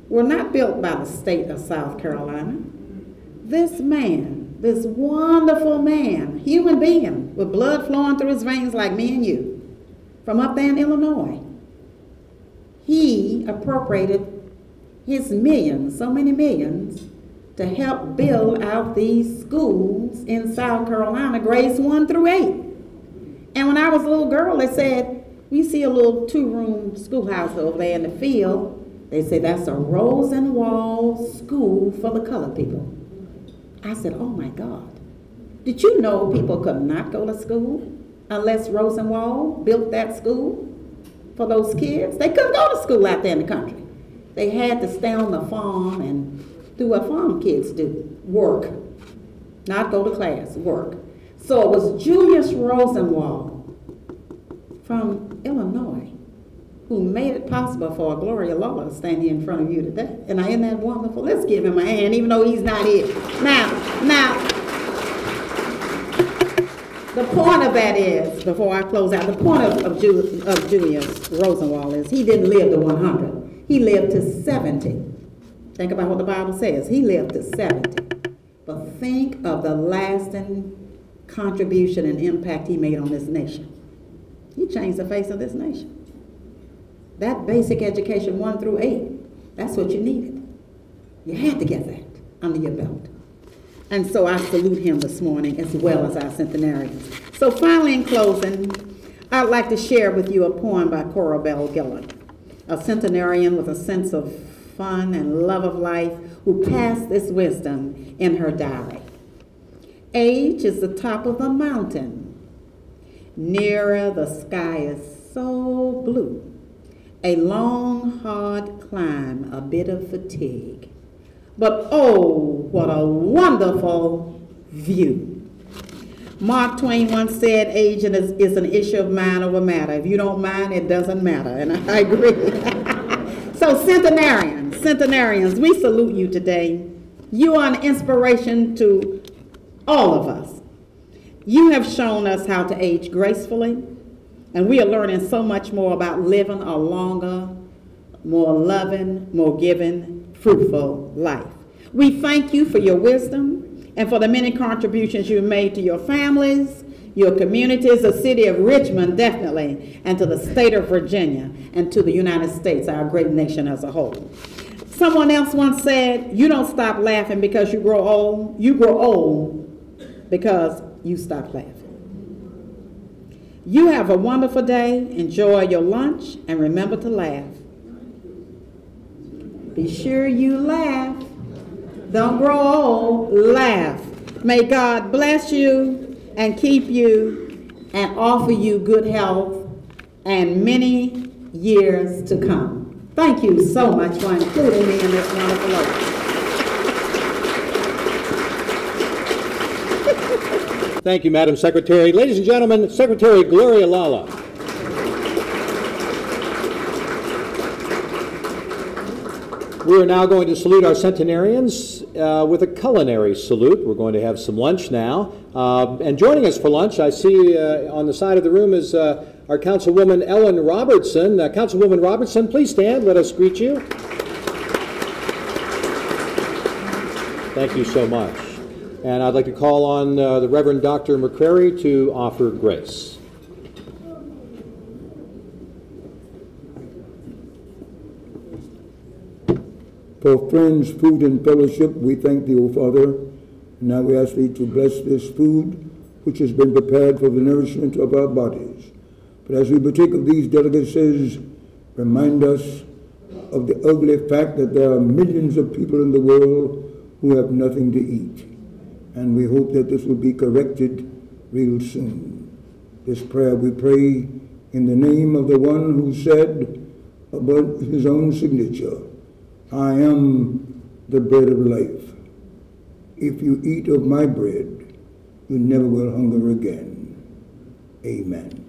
were not built by the state of South Carolina. This man, this wonderful man, human being with blood flowing through his veins like me and you, from up there in Illinois, he appropriated his millions, so many millions, to help build out these schools in South Carolina, grades 1 through 8. And when I was a little girl, they said, we see a little 2-room schoolhouse over there in the field. They say that's a Rosenwald school for the colored people. I said, oh my God. Did you know people could not go to school unless Rosenwald built that school for those kids? They couldn't go to school out there in the country. They had to stay on the farm and do what farm kids do, work. Not go to class, work. So it was Julius Rosenwald from Illinois who made it possible for Gloria Lola to stand here in front of you today. And isn't that wonderful? Let's give him a hand, even though he's not here. Now, the point of that is, before I close out, the point of Julius Rosenwald is he didn't live to 100. He lived to 70. Think about what the Bible says. He lived to 70. But think of the lasting contribution and impact he made on this nation. He changed the face of this nation. That basic education 1 through 8, that's what you needed. You had to get that under your belt. And so I salute him this morning as well as our centenarians. So finally in closing, I'd like to share with you a poem by Cora Bell Gillard, a centenarian with a sense of fun and love of life who passed this wisdom in her diary. Age is the top of the mountain. Nearer the sky is so blue. A long, hard climb, a bit of fatigue. But oh, what a wonderful view. Mark Twain once said, aging is an issue of mind over matter. If you don't mind, it doesn't matter. And I agree. So centenarians, we salute you today. You are an inspiration to all of us. You have shown us how to age gracefully. And we are learning so much more about living a longer, more loving, more giving, fruitful life. We thank you for your wisdom and for the many contributions you've made to your families, your communities, the city of Richmond, definitely, and to the state of Virginia, and to the United States, our great nation as a whole. Someone else once said, you don't stop laughing because you grow old. You grow old because you stop laughing. You have a wonderful day. Enjoy your lunch, and remember to laugh. Be sure you laugh. Don't grow old. Laugh. May God bless you and keep you and offer you good health and many years to come. Thank you so much for including me in this wonderful oath. Thank you, Madam Secretary. Ladies and gentlemen, Secretary Gloria Lala. We are now going to salute our centenarians with a culinary salute. We're going to have some lunch now. And joining us for lunch, I see on the side of the room is our Councilwoman Ellen Robertson. Councilwoman Robertson, please stand. Let us greet you. Thank you so much. And I'd like to call on the Reverend Dr. McCrary to offer grace. For friends, food, and fellowship, we thank thee, O Father. And now we ask thee to bless this food which has been prepared for the nourishment of our bodies. But as we partake of these delicacies, remind us of the ugly fact that there are millions of people in the world who have nothing to eat. And we hope that this will be corrected real soon. This prayer we pray in the name of the one who said about his own signature, I am the bread of life. If you eat of my bread, you never will hunger again. Amen.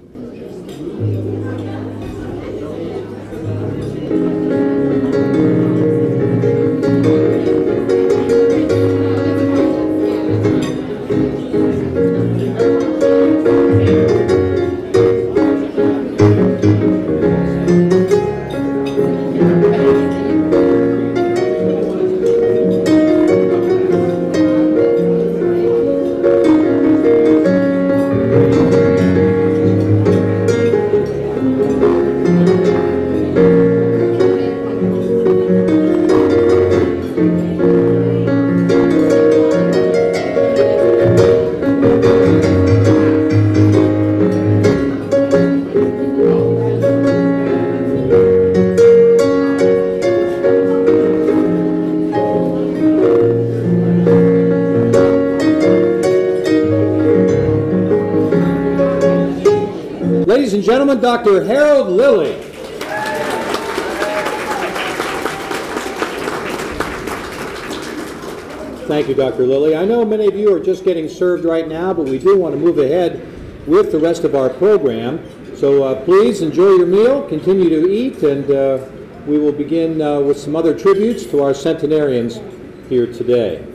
Ladies and gentlemen, Dr. Harold Lilly. Thank you, Dr. Lilly. I know many of you are just getting served right now, but we do want to move ahead with the rest of our program. So please enjoy your meal, continue to eat, and we will begin with some other tributes to our centenarians here today.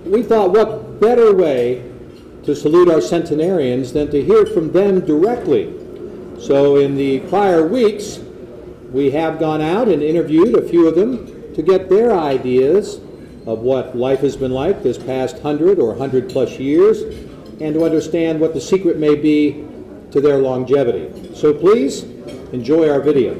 We thought, what better way to salute our centenarians than to hear from them directly. So in the prior weeks, we have gone out and interviewed a few of them to get their ideas of what life has been like this past 100 or 100 plus years, and to understand what the secret may be to their longevity. So please enjoy our video.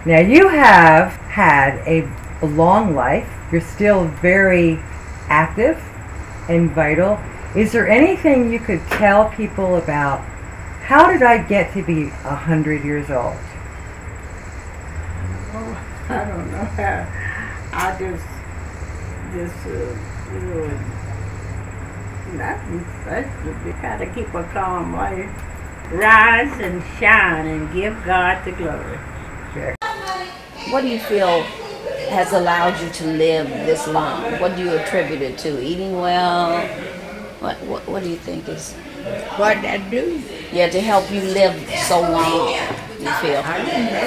Now, you have had a long life. You're still very active and vital. Is there anything you could tell people about how did I get to be 100 years old? Oh, I don't know how. I just nothing special. You gotta keep a calm life. Rise and shine and give God the glory. Sure. What do you feel has allowed you to live this long? What do you attribute it to? Eating well? What do you think is? What I do? Yeah, to help you live so long, you feel? I don't know.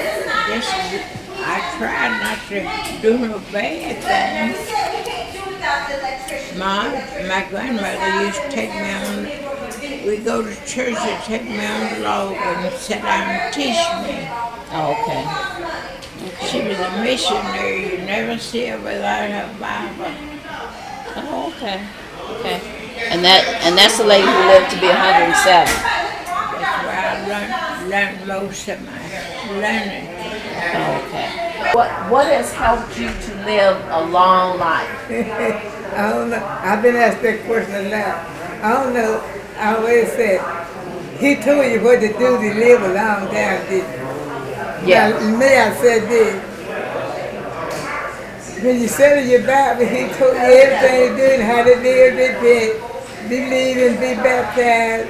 I try not to do no bad things. My grandmother used to take me on, we'd go to church and take me on the log and sit down and teach me. Oh, okay. She was a missionary. You never see her without her Bible. Oh, okay. Okay. And that's the lady who lived to be 107. That's where I learned most of my learning. Oh, okay. What has helped you to live a long life? I don't know. I've been asked that question a lot. I don't know. I always said, he told you what to do to live a long time, didn't he? Yeah. Now, me, I said this. When you study your Bible, he told you everything to do and how to live, repent, believe and be baptized.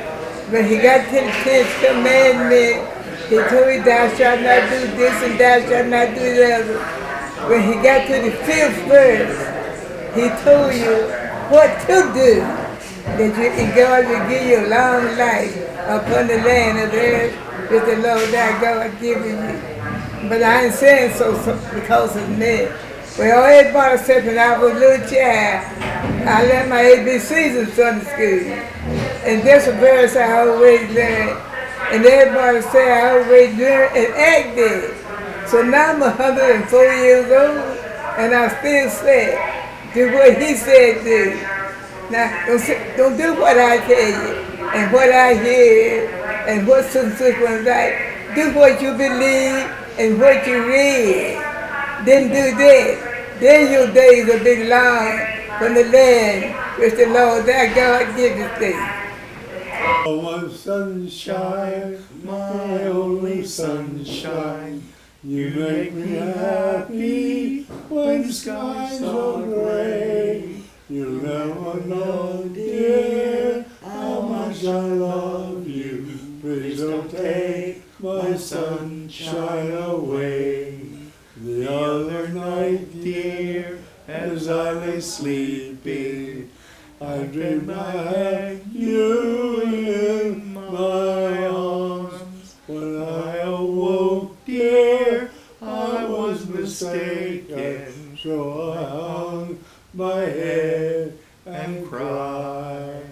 When he got to the 10th commandment, he told you thou shalt not do this and thou shalt not do the other. When he got to the 5th verse, he told you what to do, that God will give you a long life upon the land of the earth that the Lord thy God given you. But I ain't saying so because of me. Well, everybody said when I was a little child, I learned my ABCs in Sunday school. And that's a verse I always learned. And everybody said I always learned and acted. So now I'm 104 years old, and I still say, do what he said do. Now, don't do what I tell you, and what I hear, and what some was like. Do what you believe and what you read. Then do that. Then your days will be long from the land which the Lord thy God giveth thee. Oh, my sunshine, my only sunshine, you make me happy when skies are gray. You'll never know, dear, how much I love you. Please don't take my sunshine away. The other night, dear, as I lay sleeping, I dreamed I had you in my arms. When I awoke, dear, I was mistaken, so I hung my head and cried.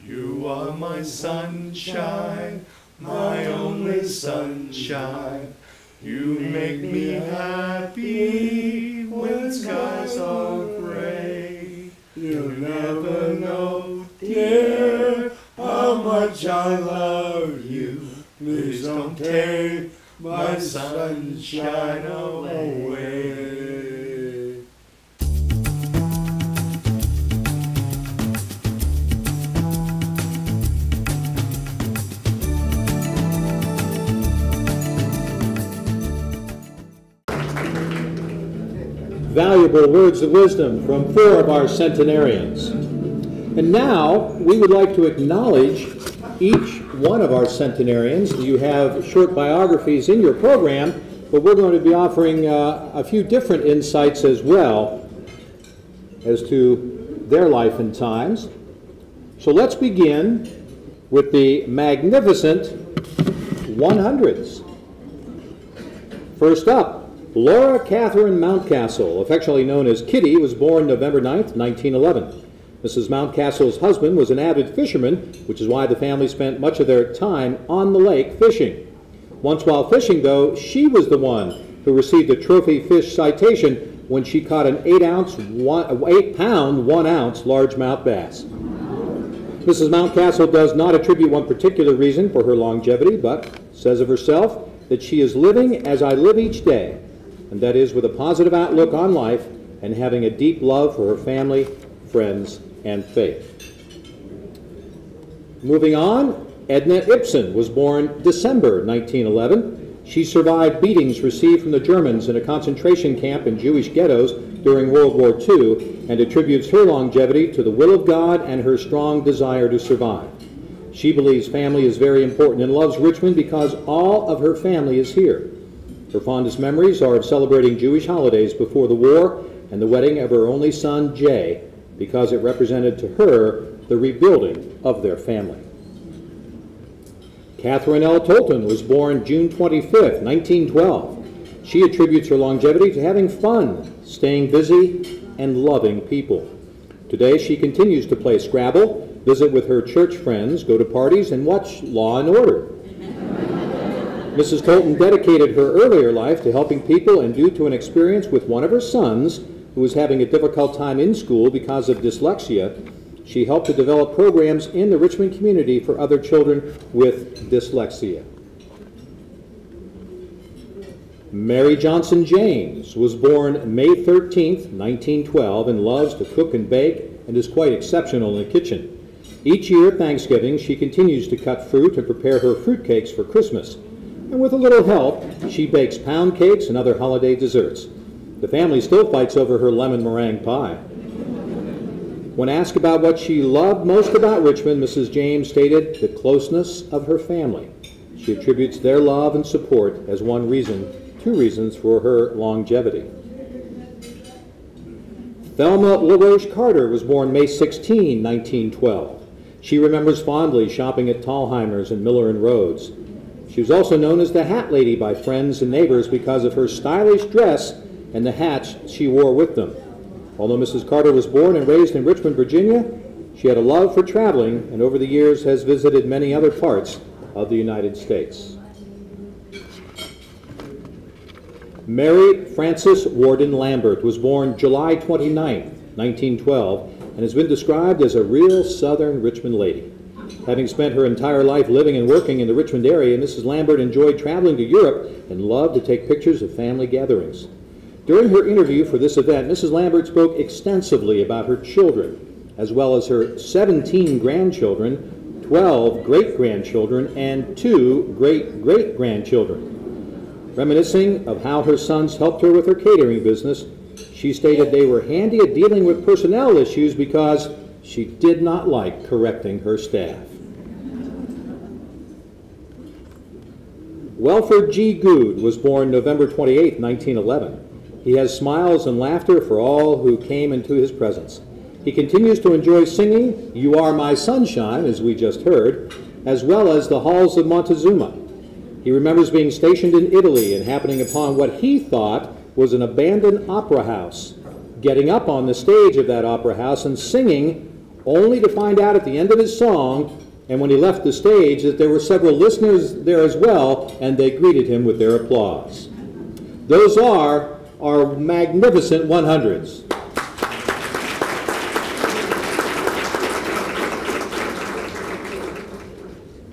You are my sunshine, my only sunshine. You make me happy when skies are gray. You'll never know, dear, how much I love you. Please don't take my sunshine away. Valuable words of wisdom from 4 of our centenarians. And now we would like to acknowledge each one of our centenarians. You have short biographies in your program, but we're going to be offering a few different insights as well as to their life and times. So let's begin with the magnificent 100s. First up, Laura Catherine Mountcastle, affectionately known as Kitty, was born November 9th, 1911. Mrs. Mountcastle's husband was an avid fisherman, which is why the family spent much of their time on the lake fishing. Once while fishing, though, she was the one who received a trophy fish citation when she caught an 8-pound, 1-ounce largemouth bass. Mrs. Mountcastle does not attribute one particular reason for her longevity, but says of herself that she is living as I live each day, and that is with a positive outlook on life and having a deep love for her family, friends, and faith. Moving on, Edna Ibsen was born December 1911. She survived beatings received from the Germans in a concentration camp in Jewish ghettos during World War II and attributes her longevity to the will of God and her strong desire to survive. She believes family is very important and loves Richmond because all of her family is here. Her fondest memories are of celebrating Jewish holidays before the war and the wedding of her only son, Jay, because it represented to her the rebuilding of their family. Catherine L. Tolton was born June 25th, 1912. She attributes her longevity to having fun, staying busy, and loving people. To Today she continues to play Scrabble, visit with her church friends, go to parties, and watch Law and Order. Mrs. Tolton dedicated her earlier life to helping people, and due to an experience with one of her sons who was having a difficult time in school because of dyslexia, she helped to develop programs in the Richmond community for other children with dyslexia. Mary Johnson James was born May 13th, 1912, and loves to cook and bake and is quite exceptional in the kitchen. Each year at Thanksgiving, she continues to cut fruit and prepare her fruitcakes for Christmas. And with a little help, she bakes pound cakes and other holiday desserts. The family still fights over her lemon meringue pie. When asked about what she loved most about Richmond, Mrs. James stated the closeness of her family. She attributes their love and support as two reasons for her longevity. Thelma LaRoche Carter was born May 16, 1912. She remembers fondly shopping at Thalheimer's and Miller and Rhodes. She was also known as the Hat Lady by friends and neighbors because of her stylish dress and the hats she wore with them. Although Mrs. Carter was born and raised in Richmond, Virginia, she had a love for traveling and over the years has visited many other parts of the United States. Mary Frances Warden Lambert was born July 29, 1912, and has been described as a real Southern Richmond lady. Having spent her entire life living and working in the Richmond area, Mrs. Lambert enjoyed traveling to Europe and loved to take pictures of family gatherings. During her interview for this event, Mrs. Lambert spoke extensively about her children, as well as her 17 grandchildren, 12 great-grandchildren, and 2 great-great-grandchildren. Reminiscing of how her sons helped her with her catering business, she stated they were handy at dealing with personnel issues because she did not like correcting her staff. Welford G. Good was born November 28, 1911. He has smiles and laughter for all who came into his presence. He continues to enjoy singing "You Are My Sunshine," as we just heard, as well as the halls of Montezuma. He remembers being stationed in Italy and happening upon what he thought was an abandoned opera house, getting up on the stage of that opera house and singing, only to find out at the end of his song, and when he left the stage, that there were several listeners there as well, and they greeted him with their applause. Those are our magnificent 100s.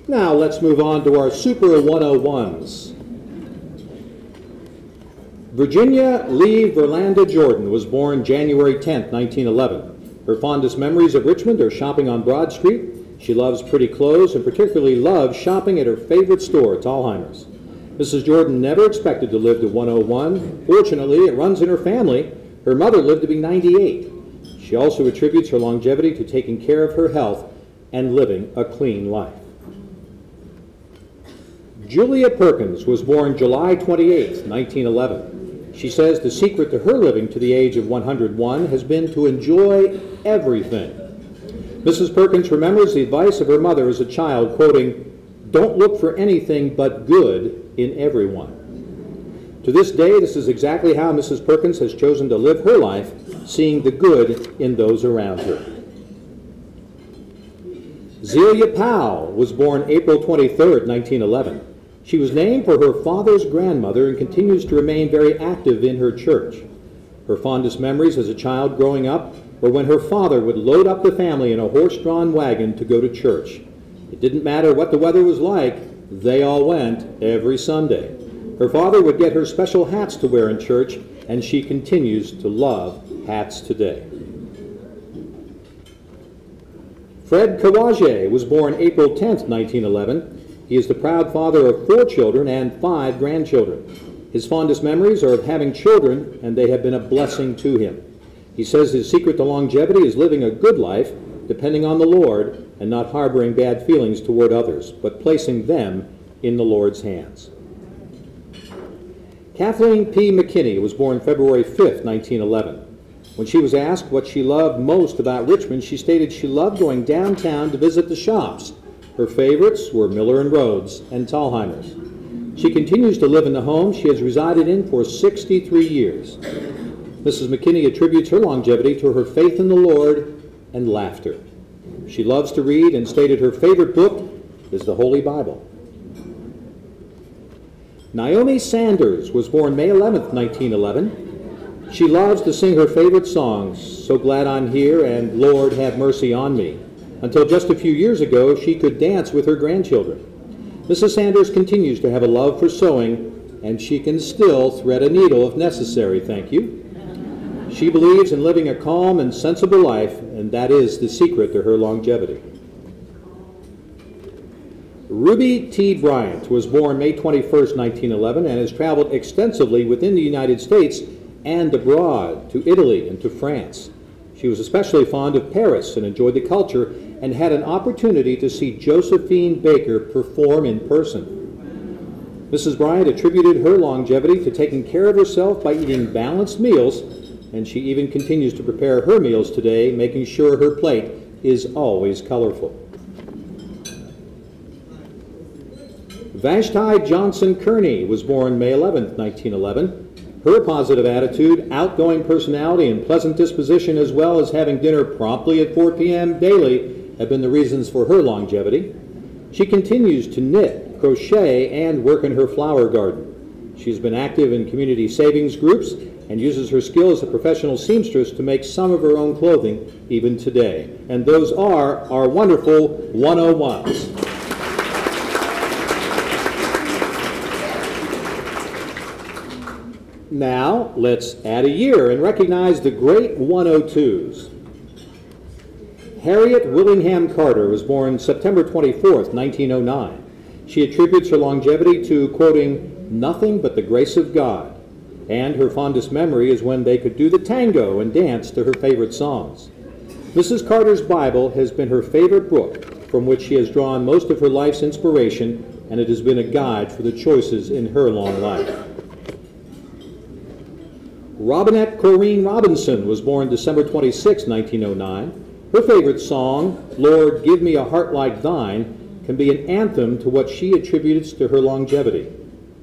Now let's move on to our Super 101s. Virginia Lee Verlanda Jordan was born January 10, 1911. Her fondest memories of Richmond are shopping on Broad Street. She loves pretty clothes and particularly loves shopping at her favorite store, Thalheimer's. Mrs. Jordan never expected to live to 101. Fortunately, it runs in her family. Her mother lived to be 98. She also attributes her longevity to taking care of her health and living a clean life. Julia Perkins was born July 28, 1911. She says the secret to her living to the age of 101 has been to enjoy everything. Mrs. Perkins remembers the advice of her mother as a child, quoting, "Don't look for anything but good in everyone." To this day, this is exactly how Mrs. Perkins has chosen to live her life, seeing the good in those around her. Zelia Powell was born April 23, 1911. She was named for her father's grandmother and continues to remain very active in her church. Her fondest memories as a child growing up were when her father would load up the family in a horse-drawn wagon to go to church. It didn't matter what the weather was like, they all went every Sunday. Her father would get her special hats to wear in church, and she continues to love hats today. Fred Kawaje was born April 10, 1911. He is the proud father of 4 children and 5 grandchildren. His fondest memories are of having children, and they have been a blessing to him. He says his secret to longevity is living a good life, depending on the Lord, and not harboring bad feelings toward others, but placing them in the Lord's hands. Kathleen P. McKinney was born February 5, 1911. When she was asked what she loved most about Richmond, she stated she loved going downtown to visit the shops. Her favorites were Miller and Rhodes and Thalheimer's. She continues to live in the home she has resided in for 63 years. Mrs. McKinney attributes her longevity to her faith in the Lord and laughter. She loves to read and stated her favorite book is the Holy Bible. Naomi Sanders was born May 11th, 1911. She loves to sing her favorite songs, So Glad I'm Here and Lord Have Mercy on Me. Until just a few years ago, she could dance with her grandchildren. Mrs. Sanders continues to have a love for sewing, and she can still thread a needle if necessary, thank you. She believes in living a calm and sensible life, and that is the secret to her longevity. Ruby T. Bryant was born May 21st, 1911, and has traveled extensively within the United States and abroad to Italy and to France. She was especially fond of Paris and enjoyed the culture and had an opportunity to see Josephine Baker perform in person. Mrs. Bryant attributed her longevity to taking care of herself by eating balanced meals, and she even continues to prepare her meals today, making sure her plate is always colorful. Vashti Johnson Kearney was born May 11th, 1911. Her positive attitude, outgoing personality, and pleasant disposition, as well as having dinner promptly at 4 p.m. daily, have been the reasons for her longevity. She continues to knit, crochet, and work in her flower garden. She's been active in community savings groups and uses her skill as a professional seamstress to make some of her own clothing even today. And those are our wonderful 101s. Now, let's add a year and recognize the great 102s. Harriet Willingham Carter was born September 24th, 1909. She attributes her longevity to, quoting, "nothing but the grace of God," and her fondest memory is when they could do the tango and dance to her favorite songs. Mrs. Carter's Bible has been her favorite book, from which she has drawn most of her life's inspiration, and it has been a guide for the choices in her long life. Robinette Corrine Robinson was born December 26, 1909. Her favorite song, "Lord, Give Me a Heart Like Thine," can be an anthem to what she attributes to her longevity: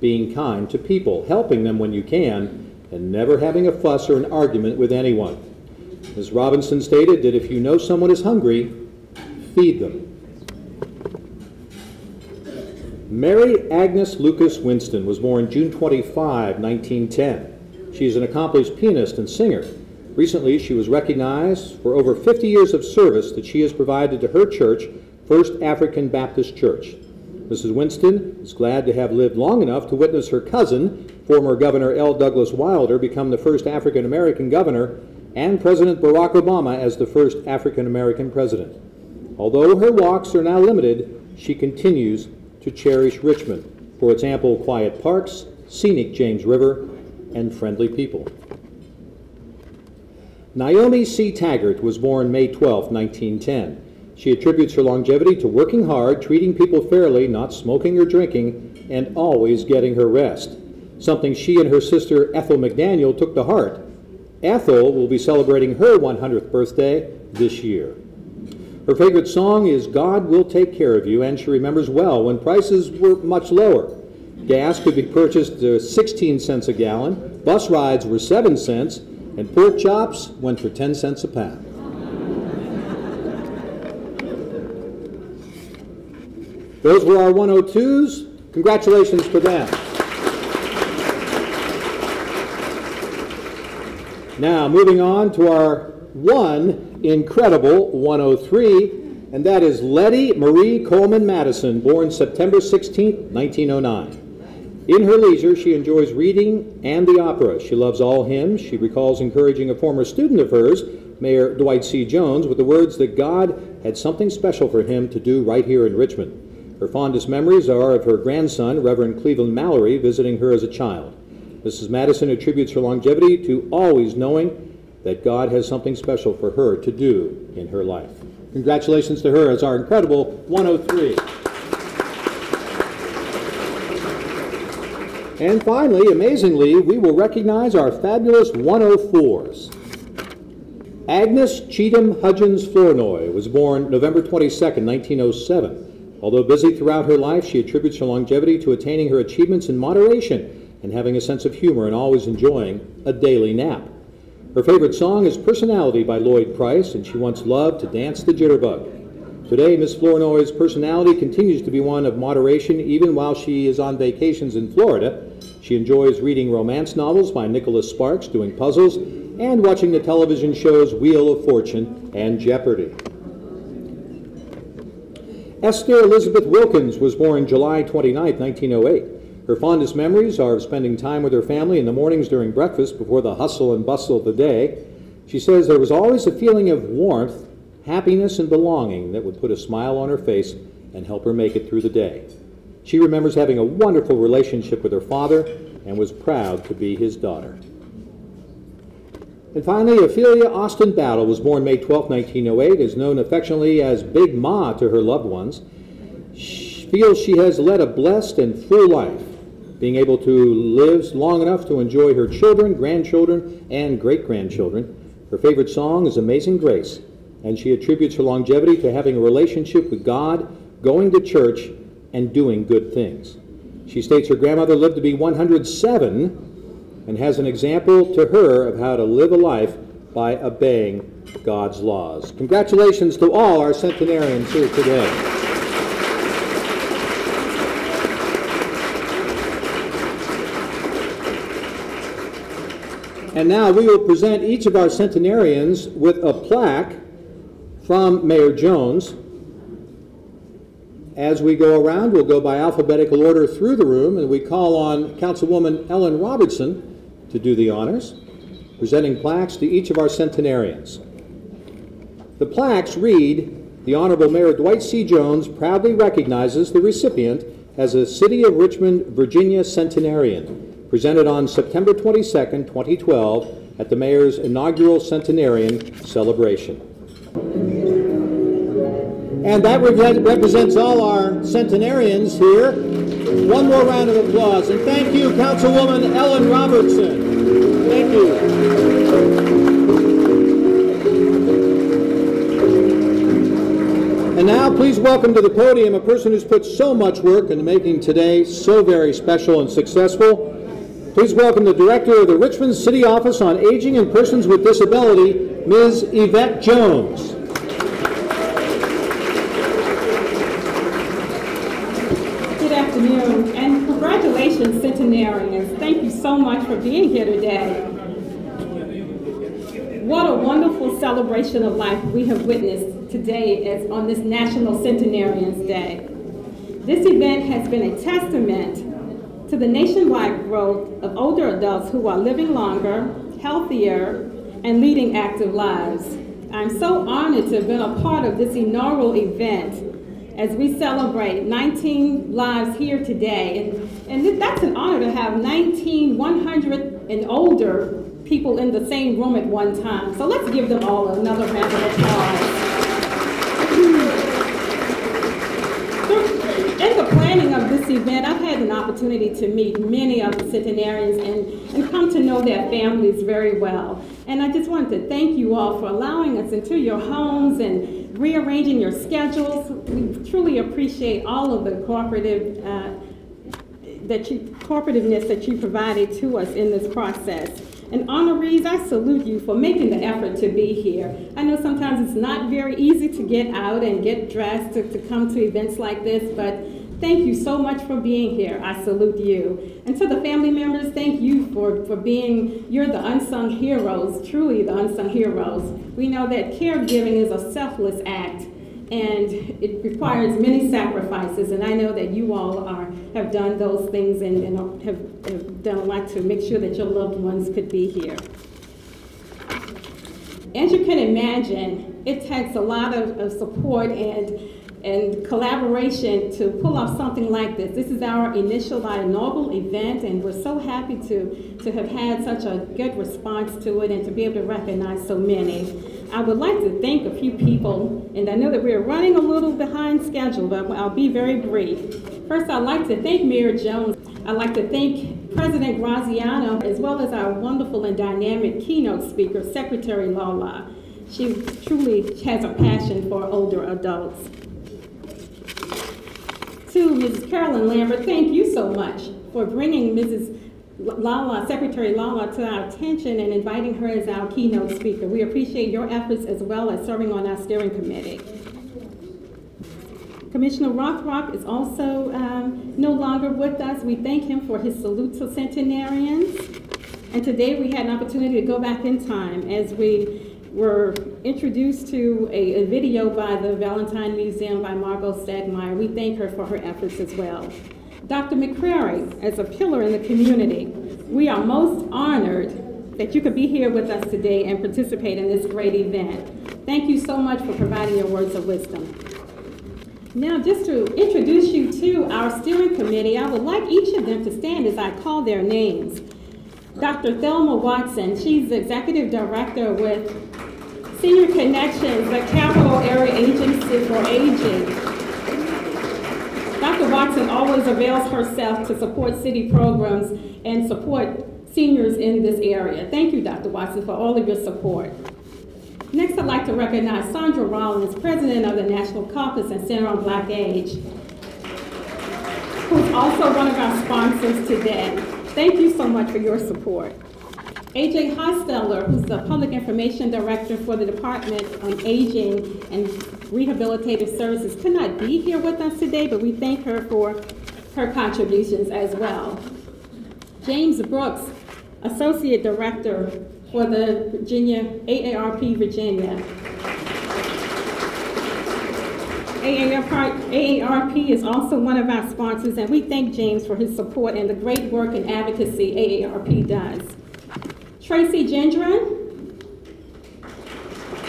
being kind to people, helping them when you can, and never having a fuss or an argument with anyone. Ms. Robinson stated that if you know someone is hungry, feed them. Mary Agnes Lucas Winston was born June 25, 1910. She is an accomplished pianist and singer. Recently, she was recognized for over 50 years of service that she has provided to her church, First African Baptist Church. Mrs. Winston is glad to have lived long enough to witness her cousin, former Governor L. Douglas Wilder, become the first African American governor, and President Barack Obama as the first African American president. Although her walks are now limited, she continues to cherish Richmond for its ample quiet parks, scenic James River, and friendly people. Naomi C. Taggart was born May 12, 1910. She attributes her longevity to working hard, treating people fairly, not smoking or drinking, and always getting her rest, something she and her sister Ethel McDaniel took to heart. Ethel will be celebrating her 100th birthday this year. Her favorite song is "God Will Take Care of You," and she remembers well when prices were much lower. Gas could be purchased 16 cents a gallon, bus rides were 7 cents, and pork chops went for 10 cents a pound. Those were our 102s. Congratulations to them. Now, moving on to our one incredible 103, and that is Letty Marie Coleman Madison, born September 16, 1909. In her leisure, she enjoys reading and the opera. She loves all hymns. She recalls encouraging a former student of hers, Mayor Dwight C. Jones, with the words that God had something special for him to do right here in Richmond. Her fondest memories are of her grandson, Reverend Cleveland Mallory, visiting her as a child. Mrs. Madison attributes her longevity to always knowing that God has something special for her to do in her life. Congratulations to her as our incredible 103. And finally, amazingly, we will recognize our fabulous 104s. Agnes Cheatham Hudgens Flournoy was born November 22nd, 1907. Although busy throughout her life, she attributes her longevity to attaining her achievements in moderation and having a sense of humor and always enjoying a daily nap. Her favorite song is Personality by Lloyd Price, and she once loved to dance the jitterbug. Today, Miss Flournoy's personality continues to be one of moderation even while she is on vacations in Florida. She enjoys reading romance novels by Nicholas Sparks, doing puzzles, and watching the television shows Wheel of Fortune and Jeopardy! Esther Elizabeth Wilkins was born July 29, 1908. Her fondest memories are of spending time with her family in the mornings during breakfast before the hustle and bustle of the day. She says there was always a feeling of warmth, happiness, and belonging that would put a smile on her face and help her make it through the day. She remembers having a wonderful relationship with her father and was proud to be his daughter. And finally, Ophelia Austin Battle was born May 12, 1908, is known affectionately as Big Ma to her loved ones. She feels she has led a blessed and full life, being able to live long enough to enjoy her children, grandchildren, and great-grandchildren. Her favorite song is Amazing Grace, and she attributes her longevity to having a relationship with God, going to church, and doing good things. She states her grandmother lived to be 107 and has an example to her of how to live a life by obeying God's laws. Congratulations to all our centenarians here today. And now we will present each of our centenarians with a plaque from Mayor Jones. As we go around, we'll go by alphabetical order through the room, and we call on Councilwoman Ellen Robertson to do the honors, presenting plaques to each of our centenarians. The plaques read, "The Honorable Mayor Dwight C. Jones proudly recognizes the recipient as a City of Richmond, Virginia centenarian, presented on September 22nd, 2012 at the Mayor's Inaugural Centenarian Celebration." And that represents all our centenarians here. One more round of applause. And thank you, Councilwoman Ellen Robertson. Thank you. And now, please welcome to the podium a person who's put so much work into making today so very special and successful. Please welcome the Director of the Richmond City Office on Aging and Persons with Disability, Ms. Yvette Jones. Good afternoon, and congratulations, centenarians. Thank you so much for being here today. What a wonderful celebration of life we have witnessed today as on this National Centenarians Day. This event has been a testament to the nationwide growth of older adults who are living longer, healthier, and leading active lives. I'm so honored to have been a part of this inaugural event as we celebrate 19 lives here today. And that's an honor to have 100 and older people in the same room at one time. So let's give them all another round of applause. In the planning of this event, I've had an opportunity to meet many of the centenarians and come to know their families very well. And I just wanted to thank you all for allowing us into your homes and rearranging your schedules. We truly appreciate all of the cooperativeness that you provided to us in this process. And honorees, I salute you for making the effort to be here. I know sometimes it's not very easy to get out and get dressed to come to events like this, but thank you so much for being here. I salute you. And to the family members, thank you for being, you're the unsung heroes, truly the unsung heroes. We know that caregiving is a selfless act, and it requires many sacrifices, and I know that you all have done those things and have done a lot to make sure that your loved ones could be here. As you can imagine, it takes a lot of support and collaboration to pull off something like this. This is our inaugural event, and we're so happy to have had such a good response to it and to be able to recognize so many. I would like to thank a few people, and I know that we're running a little behind schedule, but I'll be very brief. First, I'd like to thank Mayor Jones. I'd like to thank President Graziano, as well as our wonderful and dynamic keynote speaker, Secretary Lala. She truly has a passion for older adults. To Mrs. Carolyn Lambert, thank you so much for bringing Mrs. Secretary Lala to our attention and inviting her as our keynote speaker. We appreciate your efforts as well as serving on our steering committee. Commissioner Rothrock is also no longer with us. We thank him for his salute to centenarians. And today we had an opportunity to go back in time as we were introduced to a video by the Valentine Museum by Margot Stagmeyer. We thank her for her efforts as well. Dr. McCrary, as a pillar in the community, we are most honored that you could be here with us today and participate in this great event. Thank you so much for providing your words of wisdom. Now, just to introduce you to our steering committee, I would like each of them to stand as I call their names. Dr. Thelma Watson, she's the Executive Director with Senior Connections, the Capital Area Agency for Aging. Dr. Watson always avails herself to support city programs and support seniors in this area. Thank you, Dr. Watson, for all of your support. Next, I'd like to recognize Sandra Rollins, President of the National Caucus and Center on Black Age, who's also one of our sponsors today. Thank you so much for your support. AJ Hosteller, who's the Public Information Director for the Department on Aging and Rehabilitative Services, could not be here with us today, but we thank her for her contributions as well. James Brooks, Associate Director for the AARP Virginia. AARP is also one of our sponsors, and we thank James for his support and the great work and advocacy AARP does. Tracy Gendron.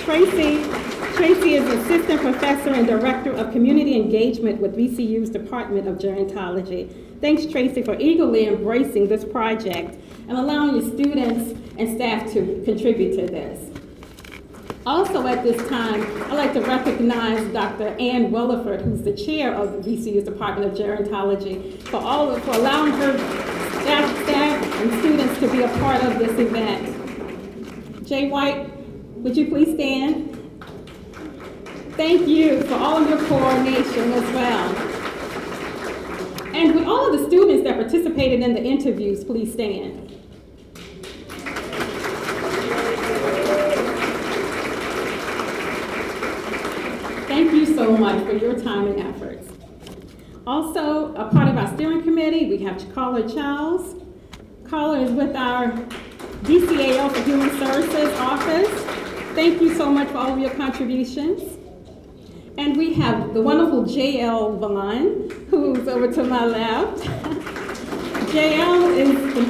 Tracy is Assistant Professor and Director of Community Engagement with VCU's Department of Gerontology. Thanks, Tracy, for eagerly embracing this project and allowing your students and staff to contribute to this. Also at this time, I'd like to recognize Dr. Ann Williford, who's the chair of VCU's Department of Gerontology, for allowing her staff and students to be a part of this event. Jay White, would you please stand? Thank you for all of your coordination as well. And would all of the students that participated in the interviews please stand? Thank you so much for your time and efforts. Also, a part of our steering committee, we have Carla Charles. Carla is with our DCAO for Human Services office. Thank you so much for all of your contributions. And we have the wonderful J.L. Vaughn, who's over to my left. J.L. is the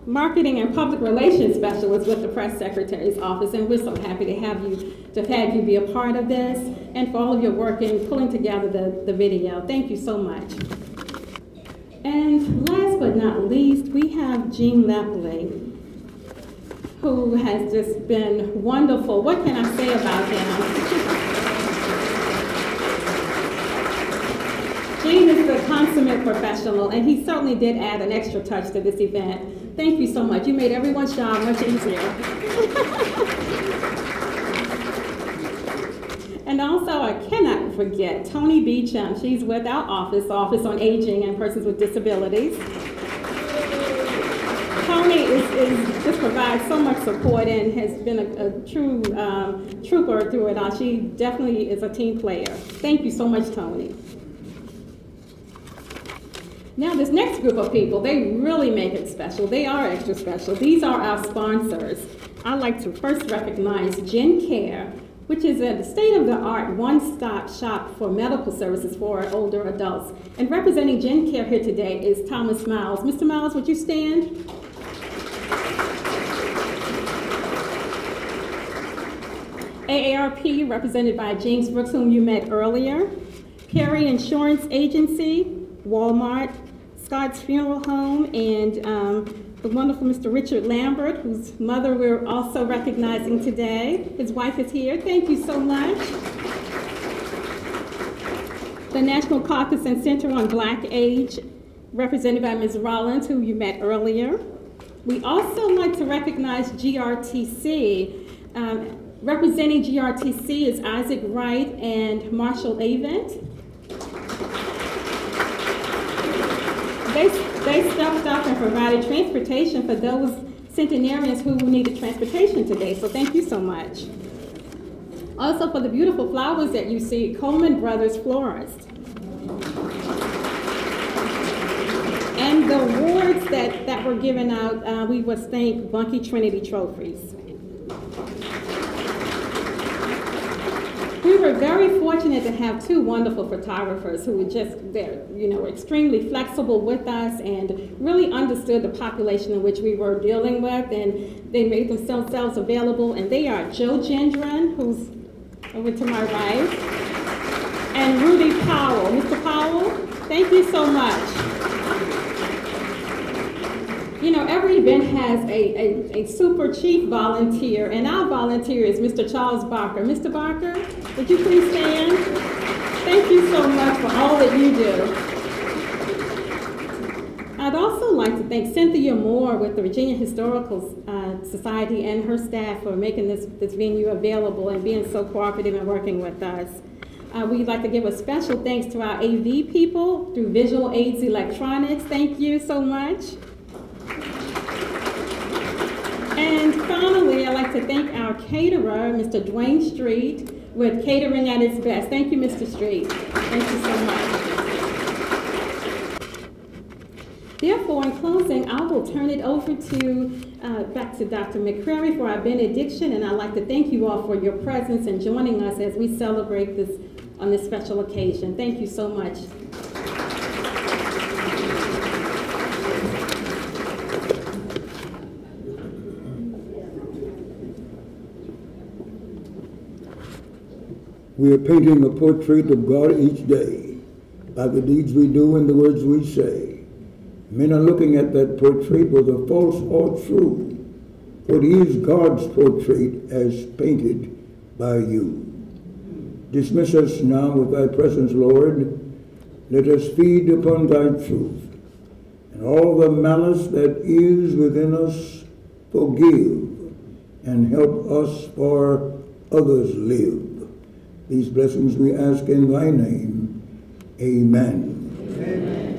marketing and public relations specialist with the press secretary's office, and we're so happy to have you be a part of this and for all of your work in pulling together the video. Thank you so much. And last but not least, we have Jean Lepley, who has just been wonderful. What can I say about him? Jean is the consummate professional, and he certainly did add an extra touch to this event. Thank you so much. You made everyone's job much easier. And also, I cannot forget Tony Beecham. She's with our Office on Aging and Persons with Disabilities. Tony just provides so much support and has been a true trooper through it all. She definitely is a team player. Thank you so much, Tony. Now, this next group of people, they really make it special. They are extra special. These are our sponsors. I'd like to first recognize GenCare, which is a state-of-the-art one-stop shop for medical services for older adults. And representing GenCare here today is Thomas Miles. Mr. Miles, would you stand? AARP, represented by James Brooks, whom you met earlier. Perry Insurance Agency, Walmart, Scott's Funeral Home, and the wonderful Mr. Richard Lambert, whose mother we're also recognizing today. His wife is here. Thank you so much. The National Caucus and Center on Black Age, represented by Ms. Rollins, who you met earlier. We also like to recognize GRTC. Representing GRTC is Isaac Wright and Marshall Avent. They stepped up and provided transportation for those centenarians who needed transportation today, so thank you so much. Also for the beautiful flowers that you see, Coleman Brothers Florists. And the awards that were given out, we must thank Bunkie Trinity Trophies. We were very fortunate to have two wonderful photographers who were just there, were extremely flexible with us and really understood the population in which we were dealing with, and they made themselves available. And they are Joe Gendron, who's over to my right, and Rudy Powell. Mr. Powell, thank you so much. Every event has a super chief volunteer, and our volunteer is Mr. Charles Barker. Mr. Barker, would you please stand? Thank you so much for all that you do. I'd also like to thank Cynthia Moore with the Virginia Historical Society and her staff for making this venue available and being so cooperative and working with us. We'd like to give a special thanks to our AV people through Visual Aids Electronics. Thank you so much. And finally, I'd like to thank our caterer, Mr. Dwayne Street, with Catering at its Best. Thank you, Mr. Street. Thank you so much. Therefore, in closing, I will turn it over back to Dr. McCrary for our benediction, and I'd like to thank you all for your presence and joining us as we celebrate this on this special occasion. Thank you so much. We are painting a portrait of God each day by the deeds we do and the words we say. Men are looking at that portrait, whether false or true. For it is God's portrait as painted by you. Dismiss us now with thy presence, Lord. Let us feed upon thy truth. And all the malice that is within us, forgive, and help us for others live. These blessings we ask in thy name. Amen. Amen.